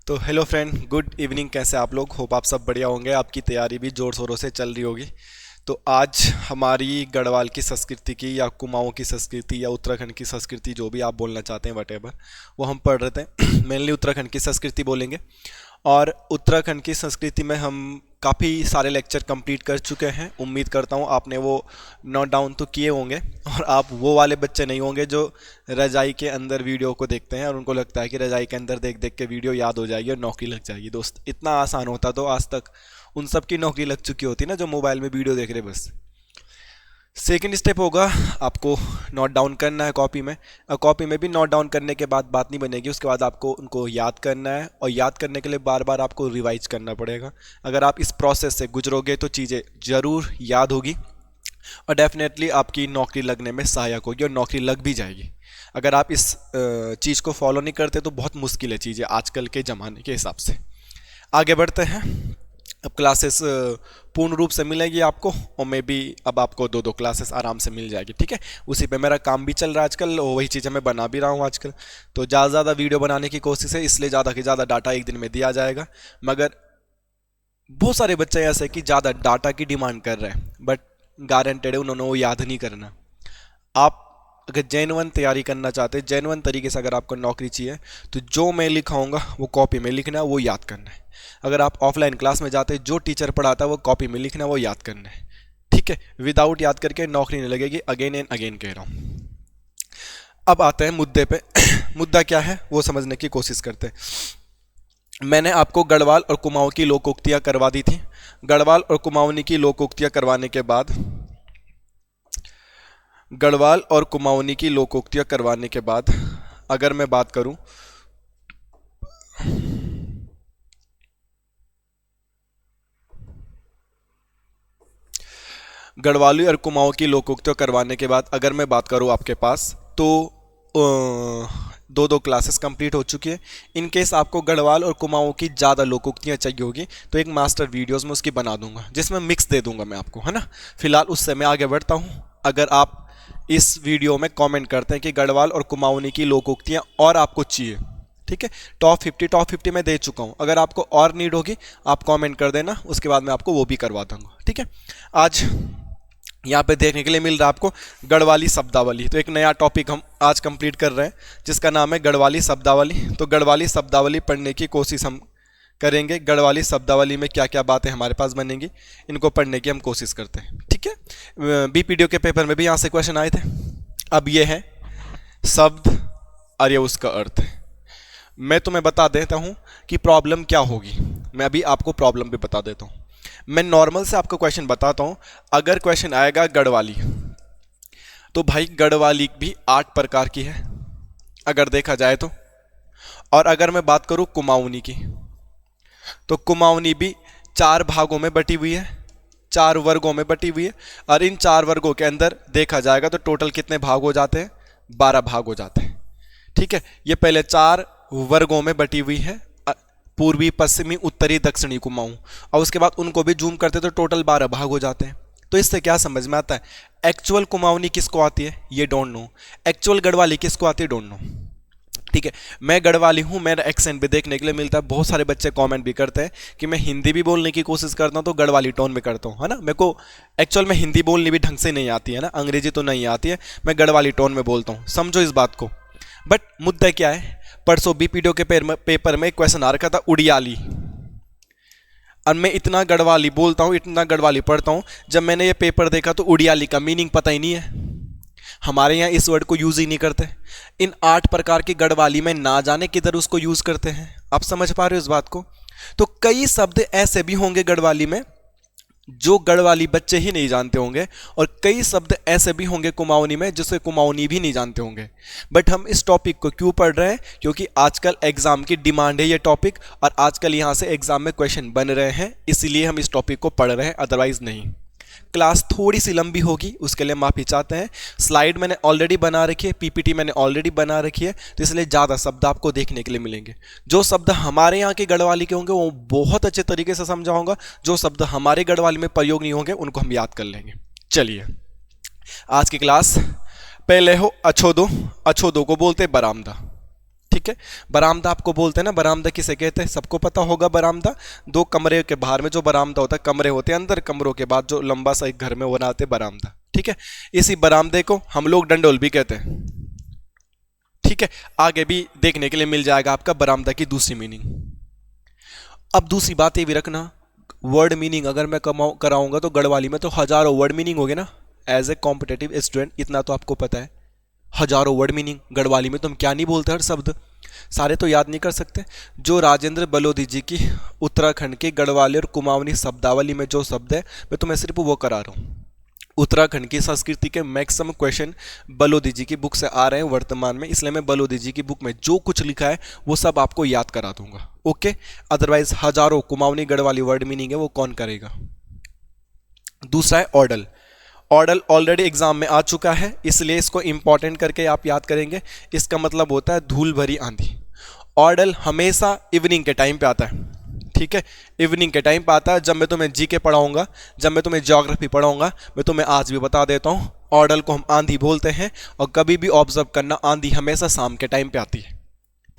तो hello friend, good evening. कैसे आप लोग? होप आप सब बढ़िया होंगे। आपकी तैयारी भी ज़ोर शोरों से चल रही होगी। तो आज हमारी गढ़वाल की संस्कृति की या कुमाऊँ की संस्कृति या उत्तराखंड की संस्कृति, जो भी आप बोलना चाहते हैं, वटेवर, वो हम पढ़ रहे थे। मेनली उत्तराखंड की संस्कृति बोलेंगे। और उत्तराखंड की संस्कृति में हम काफ़ी सारे लेक्चर कंप्लीट कर चुके हैं। उम्मीद करता हूँ आपने वो नोट डाउन तो किए होंगे और आप वो वाले बच्चे नहीं होंगे जो रजाई के अंदर वीडियो को देखते हैं और उनको लगता है कि रजाई के अंदर देख देख के वीडियो याद हो जाएगी और नौकरी लग जाएगी। दोस्त, इतना आसान होता तो आज तक उन सब की नौकरी लग चुकी होती ना जो मोबाइल में वीडियो देख रहे बस। सेकेंड स्टेप होगा, आपको नोट डाउन करना है कॉपी में। और कॉपी में भी नोट डाउन करने के बाद बात नहीं बनेगी, उसके बाद आपको उनको याद करना है और याद करने के लिए बार बार आपको रिवाइज करना पड़ेगा। अगर आप इस प्रोसेस से गुजरोगे तो चीज़ें ज़रूर याद होगी और डेफिनेटली आपकी नौकरी लगने में सहायक होगी और नौकरी लग भी जाएगी। अगर आप इस चीज़ को फॉलो नहीं करते तो बहुत मुश्किल है चीज़ें आजकल के ज़माने के हिसाब से। आगे बढ़ते हैं। अब क्लासेस पूर्ण रूप से मिलेगी आपको और मे बी अब आपको दो क्लासेस आराम से मिल जाएगी। ठीक है, उसी पे मेरा काम भी चल रहा है आजकल और वही चीज़ें मैं बना भी रहा हूँ आजकल। तो ज़्यादा से ज़्यादा वीडियो बनाने की कोशिश है, इसलिए ज़्यादा से ज़्यादा डाटा एक दिन में दिया जाएगा। मगर बहुत सारे बच्चे ऐसे कि ज़्यादा डाटा की डिमांड कर रहे हैं, बट गारंटेड है उन्होंने वो याद नहीं करना। आप अगर जेन्युइन तैयारी करना चाहते हैं, जेन्युइन तरीके से अगर आपको नौकरी चाहिए, तो जो मैं लिखाऊंगा वो कॉपी में लिखना है, वो याद करना है। अगर आप ऑफलाइन क्लास में जाते हैं, जो टीचर पढ़ाता है वो कॉपी में लिखना है, वो याद करना है। ठीक है, विदाउट याद करके नौकरी नहीं लगेगी। अगेन एंड अगेन कह रहा हूँ। अब आते हैं मुद्दे पे। मुद्दा क्या है वो समझने की कोशिश करते हैं। मैंने आपको गढ़वाल और कुमाऊँ की लोकोक्तियाँ करवा दी थी। गढ़वाल और कुमाऊनी की लोकोक्तियाँ करवाने के बाद गढ़वाल और कुमाऊनी की लोकोक्तियाँ करवाने के बाद अगर मैं बात करूं, गढ़वाली और कुमाऊँ की लोकोक्तियाँ करवाने के बाद अगर मैं बात करूं आपके पास, तो दो क्लासेस कंप्लीट हो चुकी है। इन केस आपको गढ़वाल और कुमाऊँ की ज़्यादा लोकोक्तियाँ चाहिए होगी तो एक मास्टर वीडियोस में उसकी बना दूंगा, जिसमें मिक्स दे दूंगा मैं आपको, है ना। फिलहाल उससे मैं आगे बढ़ता हूँ। अगर आप इस वीडियो में कमेंट करते हैं कि गढ़वाल और कुमाऊनी की लोकोक्तियाँ और आपको चाहिए, ठीक है, टॉप 50 मैं दे चुका हूँ। अगर आपको और नीड होगी आप कमेंट कर देना, उसके बाद मैं आपको वो भी करवा दूंगा। ठीक है, आज यहाँ पे देखने के लिए मिल रहा है आपको गढ़वाली शब्दावली। तो एक नया टॉपिक हम आज कंप्लीट कर रहे हैं जिसका नाम है गढ़वाली शब्दावली। तो गढ़वाली शब्दावली पढ़ने की कोशिश हम करेंगे। गढ़वाली शब्दावली में क्या क्या बातें हमारे पास बनेंगी, इनको पढ़ने की हम कोशिश करते हैं। ठीक है, बीपीडीओ के पेपर में भी यहाँ से क्वेश्चन आए थे। अब ये है शब्द और ये उसका अर्थ है। मैं तुम्हें बता देता हूँ कि प्रॉब्लम क्या होगी। मैं अभी आपको प्रॉब्लम भी बता देता हूँ। मैं नॉर्मल से आपको क्वेश्चन बताता हूँ। अगर क्वेश्चन आएगा गढ़वाली, तो भाई गढ़वाली भी 8 प्रकार की है अगर देखा जाए तो। और अगर मैं बात करूँ कुमाऊनी की, तो कुमाऊनी भी 4 भागों में बटी हुई है, 4 वर्गों में बटी हुई है। और इन 4 वर्गों के अंदर देखा जाएगा तो टोटल कितने भाग हो जाते हैं? 12 भाग हो जाते हैं। ठीक है, ये पहले 4 वर्गों में बटी हुई है, पूर्वी, पश्चिमी, उत्तरी, दक्षिणी कुमाऊं, और उसके बाद उनको भी जूम करते तो टोटल 12 भाग हो जाते हैं। तो इससे क्या समझ में आता है? एक्चुअल कुमाऊनी किसको आती है ये डोंट नो, एक्चुअल गढ़वाली किसको आती है डोंट नो। ठीक है, मैं गढ़वाली हूँ, मेरा एक्सेंट भी देखने के लिए मिलता है। बहुत सारे बच्चे कमेंट भी करते हैं कि मैं हिंदी भी बोलने की कोशिश करता हूँ तो गढ़वाली टोन में करता हूँ, है ना। मेरे को एक्चुअल में हिंदी बोलनी भी ढंग से नहीं आती है ना, अंग्रेजी तो नहीं आती है, मैं गढ़वाली टोन में बोलता हूँ, समझो इस बात को। बट मुद्दा क्या है, परसों बीपीडीओ के पेपर में क्वेश्चन आ रखा था उड़ियाली, और मैं इतना गढ़वाली बोलता हूँ, इतना गढ़वाली पढ़ता हूँ, जब मैंने ये पेपर देखा तो उड़ियाली का मीनिंग पता ही नहीं है। हमारे यहाँ इस वर्ड को यूज ही नहीं करते। इन 8 प्रकार की गढ़वाली में ना जाने किधर उसको यूज करते हैं। आप समझ पा रहे हो इस बात को? तो कई शब्द ऐसे भी होंगे गढ़वाली में जो गढ़वाली बच्चे ही नहीं जानते होंगे, और कई शब्द ऐसे भी होंगे कुमाऊनी में जिसे कुमाऊनी भी नहीं जानते होंगे। बट हम इस टॉपिक को क्यों पढ़ रहे हैं? क्योंकि आजकल एग्जाम की डिमांड है ये टॉपिक, और आजकल यहाँ से एग्जाम में क्वेश्चन बन रहे हैं, इसीलिए हम इस टॉपिक को पढ़ रहे हैं, अदरवाइज नहीं। क्लास थोड़ी सी लंबी होगी, उसके लिए माफ़ी चाहते हैं। स्लाइड मैंने ऑलरेडी बना रखी है, पीपीटी मैंने ऑलरेडी बना रखी है, तो इसलिए ज़्यादा शब्द आपको देखने के लिए मिलेंगे। जो शब्द हमारे यहाँ के गढ़वाली के होंगे वो बहुत अच्छे तरीके से समझाऊंगा, जो शब्द हमारे गढ़वाली में प्रयोग नहीं होंगे उनको हम याद कर लेंगे। चलिए, आज की क्लास पहले हो अछोदो। अछोदो को बोलते बरामदा। ठीक है। बरामदा आपको बोलते हैं ना, बरामदा किसे कहते हैं, सबको पता होगा। बरामदा दो कमरे के बाहर में जो बरामदा होता है, कमरे होते हैं अंदर, कमरों के बाद जो लंबा सा एक घर में बनाते हैं बरामदा। ठीक है, इसी बरामदे को हम लोग डंडोल भी कहते हैं। ठीक है, आगे भी देखने के लिए मिल जाएगा आपका बरामदा की दूसरी मीनिंग। अब दूसरी बात ये भी रखना, वर्ड मीनिंग अगर मैं कराऊंगा तो गढ़वाली में तो हजारों वर्ड मीनिंग हो गए ना। एज ए कॉम्पिटेटिव स्टूडेंट इतना तो आपको पता है, हजारों वर्ड मीनिंग। गढ़वाली में तो हम क्या नहीं बोलते, हर शब्द सारे तो याद नहीं कर सकते। जो राजेंद्र बलोदी जी की उत्तराखंड के गढ़वाली और कुमाऊनी शब्दावली में जो शब्द है, मैं तुम्हें सिर्फ वो करा रहा हूँ। उत्तराखंड की संस्कृति के मैक्सिमम क्वेश्चन बलोदी जी की बुक से आ रहे हैं वर्तमान में, इसलिए मैं बलोदी जी की बुक में जो कुछ लिखा है वो सब आपको याद करा दूंगा। ओके, अदरवाइज हजारों कुमाऊनी गढ़वाली वर्ड मीनिंग है वो कौन करेगा। दूसरा है ऑर्डल। ऑर्डल ऑलरेडी एग्जाम में आ चुका है, इसलिए इसको इंपॉर्टेंट करके आप याद करेंगे। इसका मतलब होता है धूल भरी आंधी। ऑर्डल हमेशा इवनिंग के टाइम पे आता है। ठीक है, इवनिंग के टाइम पे आता है। जब मैं तुम्हें जीके पढ़ाऊंगा, जब मैं तुम्हें ज्योग्राफी पढ़ाऊंगा, मैं तुम्हें आज भी बता देता हूँ, ऑर्डल को हम आंधी बोलते हैं। और कभी भी ऑब्जर्व करना, आंधी हमेशा शाम के टाइम पे आती है।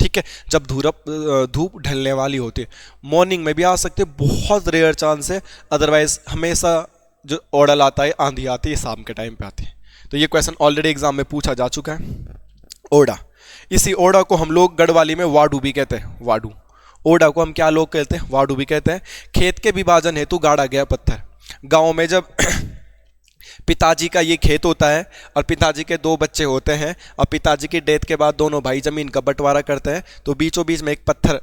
ठीक है, जब धूप ढलने वाली होती है। मॉर्निंग में भी आ सकते, बहुत रेयर चांस है, अदरवाइज हमेशा जो ऑर्डल आता है, आंधी आती है, शाम के टाइम पे आती है। तो ये क्वेश्चन ऑलरेडी एग्जाम में पूछा जा चुका है। ओडा, इसी ओडा को हम लोग गढ़वाली में वाडू भी कहते हैं। वाडू, ओडा को हम क्या लोग कहते हैं, वाडू भी कहते हैं। खेत के विभाजन हेतु गाड़ा गया पत्थर। गांव में जब पिताजी का ये खेत होता है और पिताजी के दो बच्चे होते हैं और पिताजी की डेथ के बाद दोनों भाई जमीन का बंटवारा करते हैं, तो बीचों बीच में एक पत्थर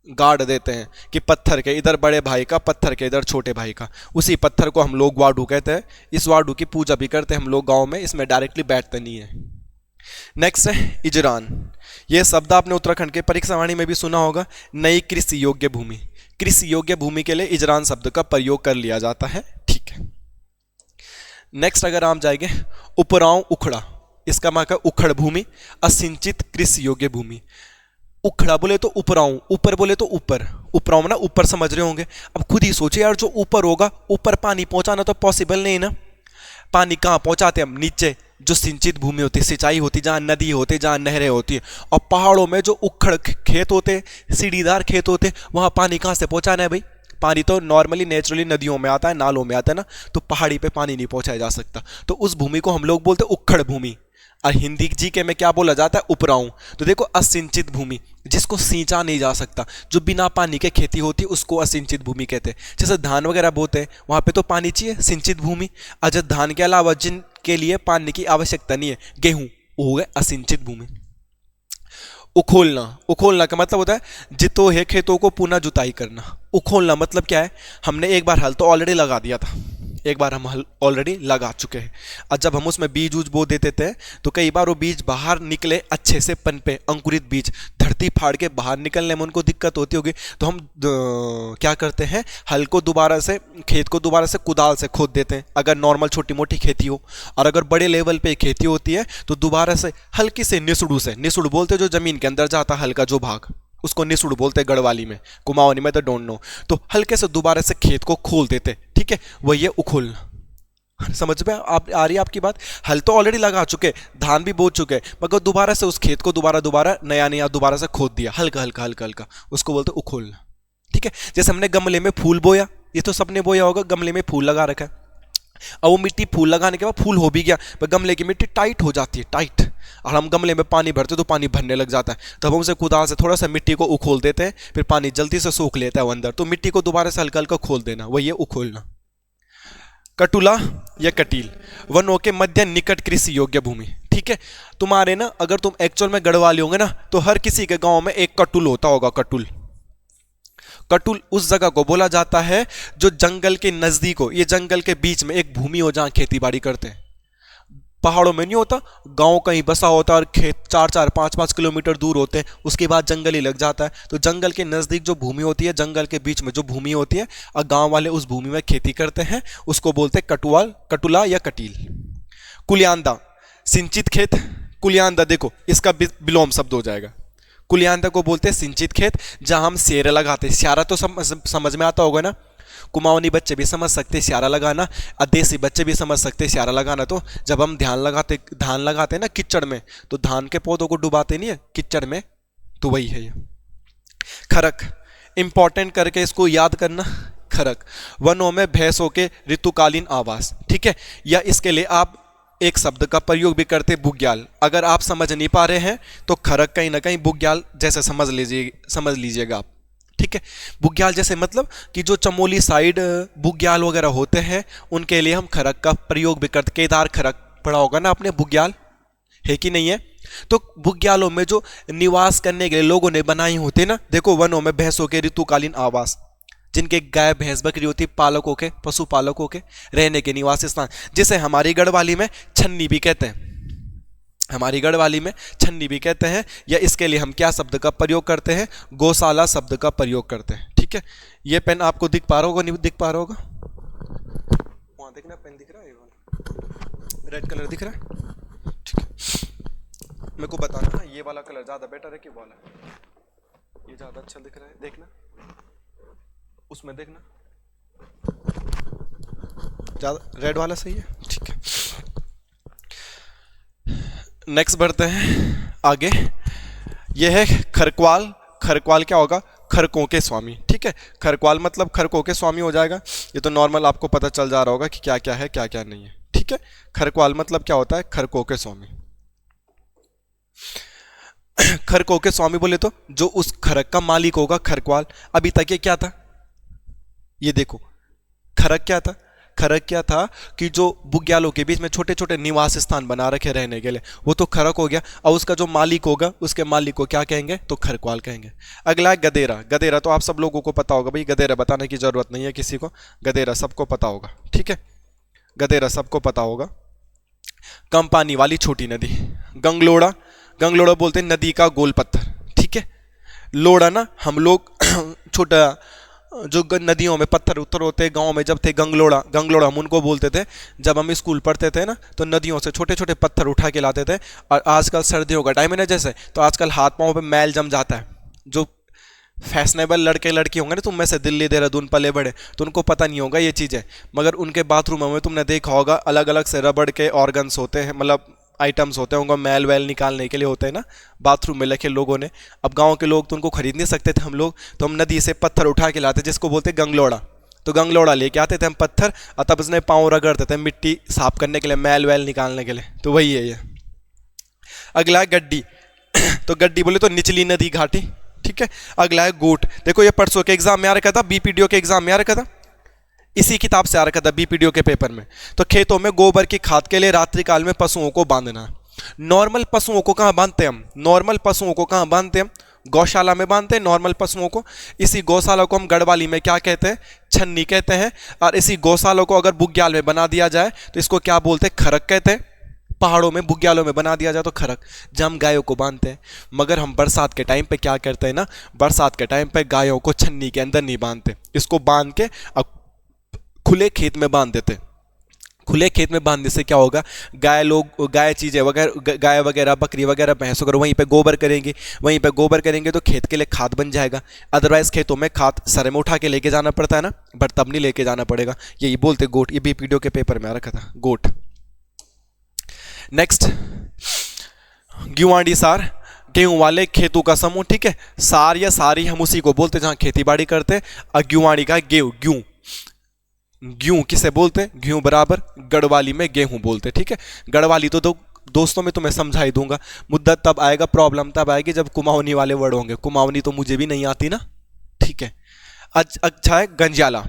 गाड़ देते हैं कि पत्थर के इधर बड़े भाई का, पत्थर के इधर छोटे भाई का। उसी पत्थर को हम लोग वाडू कहते हैं। इस वाडू की पूजा भी करते हैं हम लोग गांव में, इसमें डायरेक्टली बैठते नहीं है। नेक्स्ट है इजरान। यह शब्द आपने उत्तराखंड के परीक्षा वाणी में भी सुना होगा। नई कृषि योग्य भूमि। कृषि योग्य भूमि के लिए इजरान शब्द का प्रयोग कर लिया जाता है। ठीक है, नेक्स्ट अगर आप जाएंगे उपरांव उखड़ा, इसका मतलब उखड़ भूमि, असिंचित कृषि योग्य भूमि। उखड़ा बोले तो उपरांव, ऊपर बोले तो ऊपर। उपरांव ना ऊपर समझ रहे होंगे। अब खुद ही सोचिए यार, जो ऊपर होगा, ऊपर पानी पहुंचाना तो पॉसिबल नहीं ना। पानी कहाँ पहुंचाते हम, नीचे जो सिंचित भूमि होती है, सिंचाई होती, जहाँ नदी होती, जहाँ नहरें होती है। और पहाड़ों में जो उखड़ खेत होते, सीढ़ीदार खेत होते, वहाँ पानी कहाँ से पहुंचाना है भाई। पानी तो नॉर्मली नेचुरली नदियों में आता है, नालों में आता है ना, तो पहाड़ी पे पानी नहीं पहुंचाया जा सकता। तो उस भूमि को हम लोग बोलते हैं उखड़ भूमि। और हिंदी जीके में क्या बोला जाता है, उपरांव। तो देखो, असिंचित भूमि, जिसको सींचा नहीं जा सकता, जो बिना पानी के खेती होती है, उसको असिंचित भूमि कहते हैं। जैसे धान वगैरह बोते हैं, वहां पे तो पानी चाहिए, सिंचित भूमि। अजय धान के अलावा जिनके लिए पानी की आवश्यकता नहीं है, गेहूं, वो हो गए असिंचित भूमि। उखोलना, उखोलना का मतलब होता है जितो है खेतों को पुनः जुताई करना। उखोलना मतलब क्या है, हमने एक बार हल तो ऑलरेडी लगा दिया था, एक बार हम हल ऑलरेडी लगा चुके हैं। और जब हम उसमें बीज उज बो देते थे, तो कई बार वो बीज बाहर निकले अच्छे से पनपे, अंकुरित बीज धरती फाड़ के बाहर निकलने में उनको दिक्कत होती होगी, तो हम क्या करते हैं, हल को दोबारा से, खेत को दोबारा से कुदाल से खोद देते हैं, अगर नॉर्मल छोटी मोटी खेती हो। और अगर बड़े लेवल पे खेती होती है, तो दोबारा से हल्की से निसुड़ू से, निसुड़ बोलते जो जमीन के अंदर जाता हल्का जो भाग, उसको निसुड़ बोलते हैं गढ़वाली में, कुमाऊनी में तो डोंट नो। तो हल्के से दोबारा से खेत को खोल देते। ठीक है, वही है उखोलना। समझ में आप आ रही है आपकी बात। हल तो ऑलरेडी लगा चुके, धान भी बो चुके, मगर दोबारा से उस खेत को दोबारा नया दोबारा से खोद दिया, हल्का हल्का, उसको बोलते उखोलना। ठीक है, जैसे हमने गमले में फूल बोया, ये तो सबने बोया होगा, गमले में फूल लगा रखा है। और वो मिट्टी फूल लगाने के बाद फूल हो भी गया, पर गमले की मिट्टी टाइट हो जाती है, टाइट। और हम गमले में पानी भरते तो पानी भरने लग जाता है, तब हम उसे कुदाल से थोड़ा सा मिट्टी को उखोल देते हैं, फिर पानी जल्दी से सूख लेता है वो अंदर, तो मिट्टी को दोबारा से हल्का हल्का खोल देना, वही है उखोलना। कटुला या कटील, वनों के मध्य निकट कृषि योग्य भूमि। ठीक है, तुम्हारे ना, अगर तुम एक्चुअल में गढ़वाली होंगे ना, तो हर किसी के गांव में एक कटुल होता होगा। कटुल, कटुल उस जगह को बोला जाता है जो जंगल के नजदीक हो, ये जंगल के बीच में एक भूमि हो जहां खेती बाड़ी करते हैं। पहाड़ों में नहीं होता, गांव कहीं बसा होता और खेत 4-4, 5-5 किलोमीटर दूर होते हैं, उसके बाद जंगल ही लग जाता है। तो जंगल के नज़दीक जो भूमि होती है, जंगल के बीच में जो भूमि होती है, और गांव वाले उस भूमि में खेती करते हैं, उसको बोलते हैं कटुला या कटील। कुलियांदा, सिंचित खेत। कुलियांदा देखो, इसका विलोम शब्द हो जाएगा। कुलियांदा को बोलते हैं सिंचित खेत, जहां हम सेरे लगाते हैं। स्यारा तो समझ में आता होगा ना, कुमाऊनी बच्चे भी समझ सकते स्यारा लगाना, देसी बच्चे भी समझ सकते स्यारा लगाना। तो जब हम धान लगाते ना कीचड़ में, तो धान के पौधों को डुबाते नहीं है कीचड़ में, तो वही है ये खरक। इंपॉर्टेंट करके इसको याद करना, खरक। वनों में भैंसों के ऋतुकालीन आवास, ठीक है। या इसके लिए आप एक शब्द का प्रयोग भी करते, बुग्याल। अगर आप समझ नहीं पा रहे हैं तो खरक कहीं ना कहीं बुग्याल जैसे समझ लीजिएगा आप, ठीक है। बुग्याल जैसे मतलब कि जो चमोली साइड बुग्याल वगैरह होते हैं उनके लिए हम खरक का प्रयोग भी करते। केदार खरक पढ़ा होगा ना आपने, बुग्याल है कि नहीं है। तो बुग्यालों में जो निवास करने के लिए लोगों ने बनाई होती ना, देखो वनों में भैंसों के ऋतुकालीन आवास, जिनके गाय भैंस बकरी होती, पालकों के, पशुपालकों के रहने के निवास स्थान, जिसे हमारी गढ़वाली में छन्नी भी कहते हैं, हमारी गढ़वाली में छन्नी भी कहते हैं। या इसके लिए हम क्या शब्द का प्रयोग करते हैं, गौशाला शब्द का प्रयोग करते हैं, ठीक है। ये पेन आपको दिख पा रहा होगा, नहीं दिख पा रहा होगा, वहां देखना पेन दिख रहा है, रेड कलर दिख रहा है, ठीक है। मेरे को बताना ये वाला कलर ज्यादा बेटर है कि वाला, ये ज्यादा अच्छा दिख रहा है, देखना उसमें, देखना ज्यादा रेड वाला सही है, ठीक है। नेक्स्ट बढ़ते हैं आगे। यह है खरक्वाल। खरक्वाल क्या होगा, खरकों के स्वामी, ठीक है। खरक्वाल मतलब खरकों के स्वामी हो जाएगा। ये तो नॉर्मल आपको पता चल जा रहा होगा कि क्या क्या है क्या क्या नहीं है, ठीक है। खरक्वाल मतलब क्या होता है, खरकों के स्वामी। खरकों के स्वामी बोले तो जो उस खरक का मालिक होगा, खरक्वाल। अभी तक ये क्या था, ये देखो खरक क्या था, खरक क्या था कि जो बुग्यालों के बीच में छोटे छोटे निवास स्थान बना रखे रहने के लिए, वो तो खरक हो गया। और उसका जो मालिक होगा, उसके मालिक को क्या कहेंगे, तो खरक्वाल कहेंगे। अगला है गदेरा। गदेरा तो आप सब लोगों को पता होगा भाई, गदेरा बताने की जरूरत नहीं है किसी को, गदेरा सबको पता होगा, ठीक है। गदेरा सबको पता होगा। कम पानी वाली छोटी नदी, गंगलोड़ा। गंगलोड़ा बोलते हैं नदी का गोल पत्थर, ठीक है। लोड़ा ना हम लोग छोटा जो नदियों में पत्थर उत्तर होते हैं, गांव में जब थे गंगलोड़ा, गंगलोड़ा हम उनको बोलते थे। जब हम स्कूल पढ़ते थे ना तो नदियों से छोटे छोटे पत्थर उठा के लाते थे। और आजकल सर्दियों का टाइम है ना जैसे, तो आजकल हाथ पाँव पे मैल जम जाता है। जो फैशनेबल लड़के लड़की होंगे ना तुम में से, दिल्ली देहरादून पले बड़े, तो उनको पता नहीं होगा ये चीज़ें। मगर उनके बाथरूमों में तुमने देखा होगा अलग अलग से रबड़ के ऑर्गन्स होते हैं, मतलब आइटम्स होते हैं, उनको मैल वैल निकालने के लिए होते हैं ना, बाथरूम में रखे लोगों ने। अब गांव के लोग तो उनको खरीद नहीं सकते थे हम लोग, तो हम नदी से पत्थर उठा के लाते, जिसको बोलते गंगलोड़ा। तो गंगलोड़ा लेके आते थे हम पत्थर, और तब उसने पाँव रगड़ते थे मिट्टी साफ करने के लिए, मैल वैल निकालने के लिए। तो वही है ये। अगला है गड्डी। तो गड्डी बोले तो निचली नदी घाटी, ठीक है। अगला है गोट। देखो ये परसों के एग्जाम में आ रखा था, बीपीडीओ के एग्जाम में आ रखा था, इसी किताब से आ रखा था बीपीडीओ के पेपर में। तो खेतों में गोबर की खाद के लिए रात्रि काल में पशुओं को बांधना। नॉर्मल पशुओं को कहाँ बांधते हैं हम, नॉर्मल पशुओं को कहाँ बांधते हैं, गौशाला में बांधते हैं नॉर्मल पशुओं को। इसी गौशाला को हम गढ़वाली में क्या कहते हैं, छन्नी कहते हैं। और इसी गौशाला को अगर बुग्याल में बना दिया जाए तो इसको क्या बोलते हैं, खरक कहते हैं। पहाड़ों में बुग्यालों में बना दिया जाए तो खरक, जब हम गायों को बांधते हैं। मगर हम बरसात के टाइम पे क्या करते हैं ना, बरसात के टाइम पे गायों को छन्नी के अंदर नहीं बांधते, इसको बांध के अब खुले खेत में बांध देते। खुले खेत में बांधने से क्या होगा, गाय चीज़ें वगैरह, गाय वगैरह बकरी वगैरह भैंस वगैरह वहीं पे गोबर करेंगे, वहीं पे गोबर करेंगे तो खेत के लिए खाद बन जाएगा। अदरवाइज खेतों में खाद सर में उठा के लेके जाना पड़ता है ना, बट तब नहीं लेके जाना पड़ेगा। यही बोलते गोट। ये बीपीडीओ के पेपर में आ रखा था, गोट। नेक्स्ट, ग्युआंडी सार, गेहूं वाले खेतों का समूह, ठीक है। सार या सारी हम उसी को बोलते जहां खेती बाड़ी करते हैं। और ग्युआंडी का गेहूं, ग्यूं, ग्यूं किसे बोलते हैं, ग्यूं बराबर गढ़वाली में गेहूं बोलते, ठीक है। गढ़वाली तो दोस्तों में तुम्हें समझा ही दूंगा। मुद्दा तब आएगा, प्रॉब्लम तब आएगी जब कुमाऊनी वाले वर्ड होंगे। कुमाऊनी तो मुझे भी नहीं आती ना, ठीक है। अच्छा है गंजाला,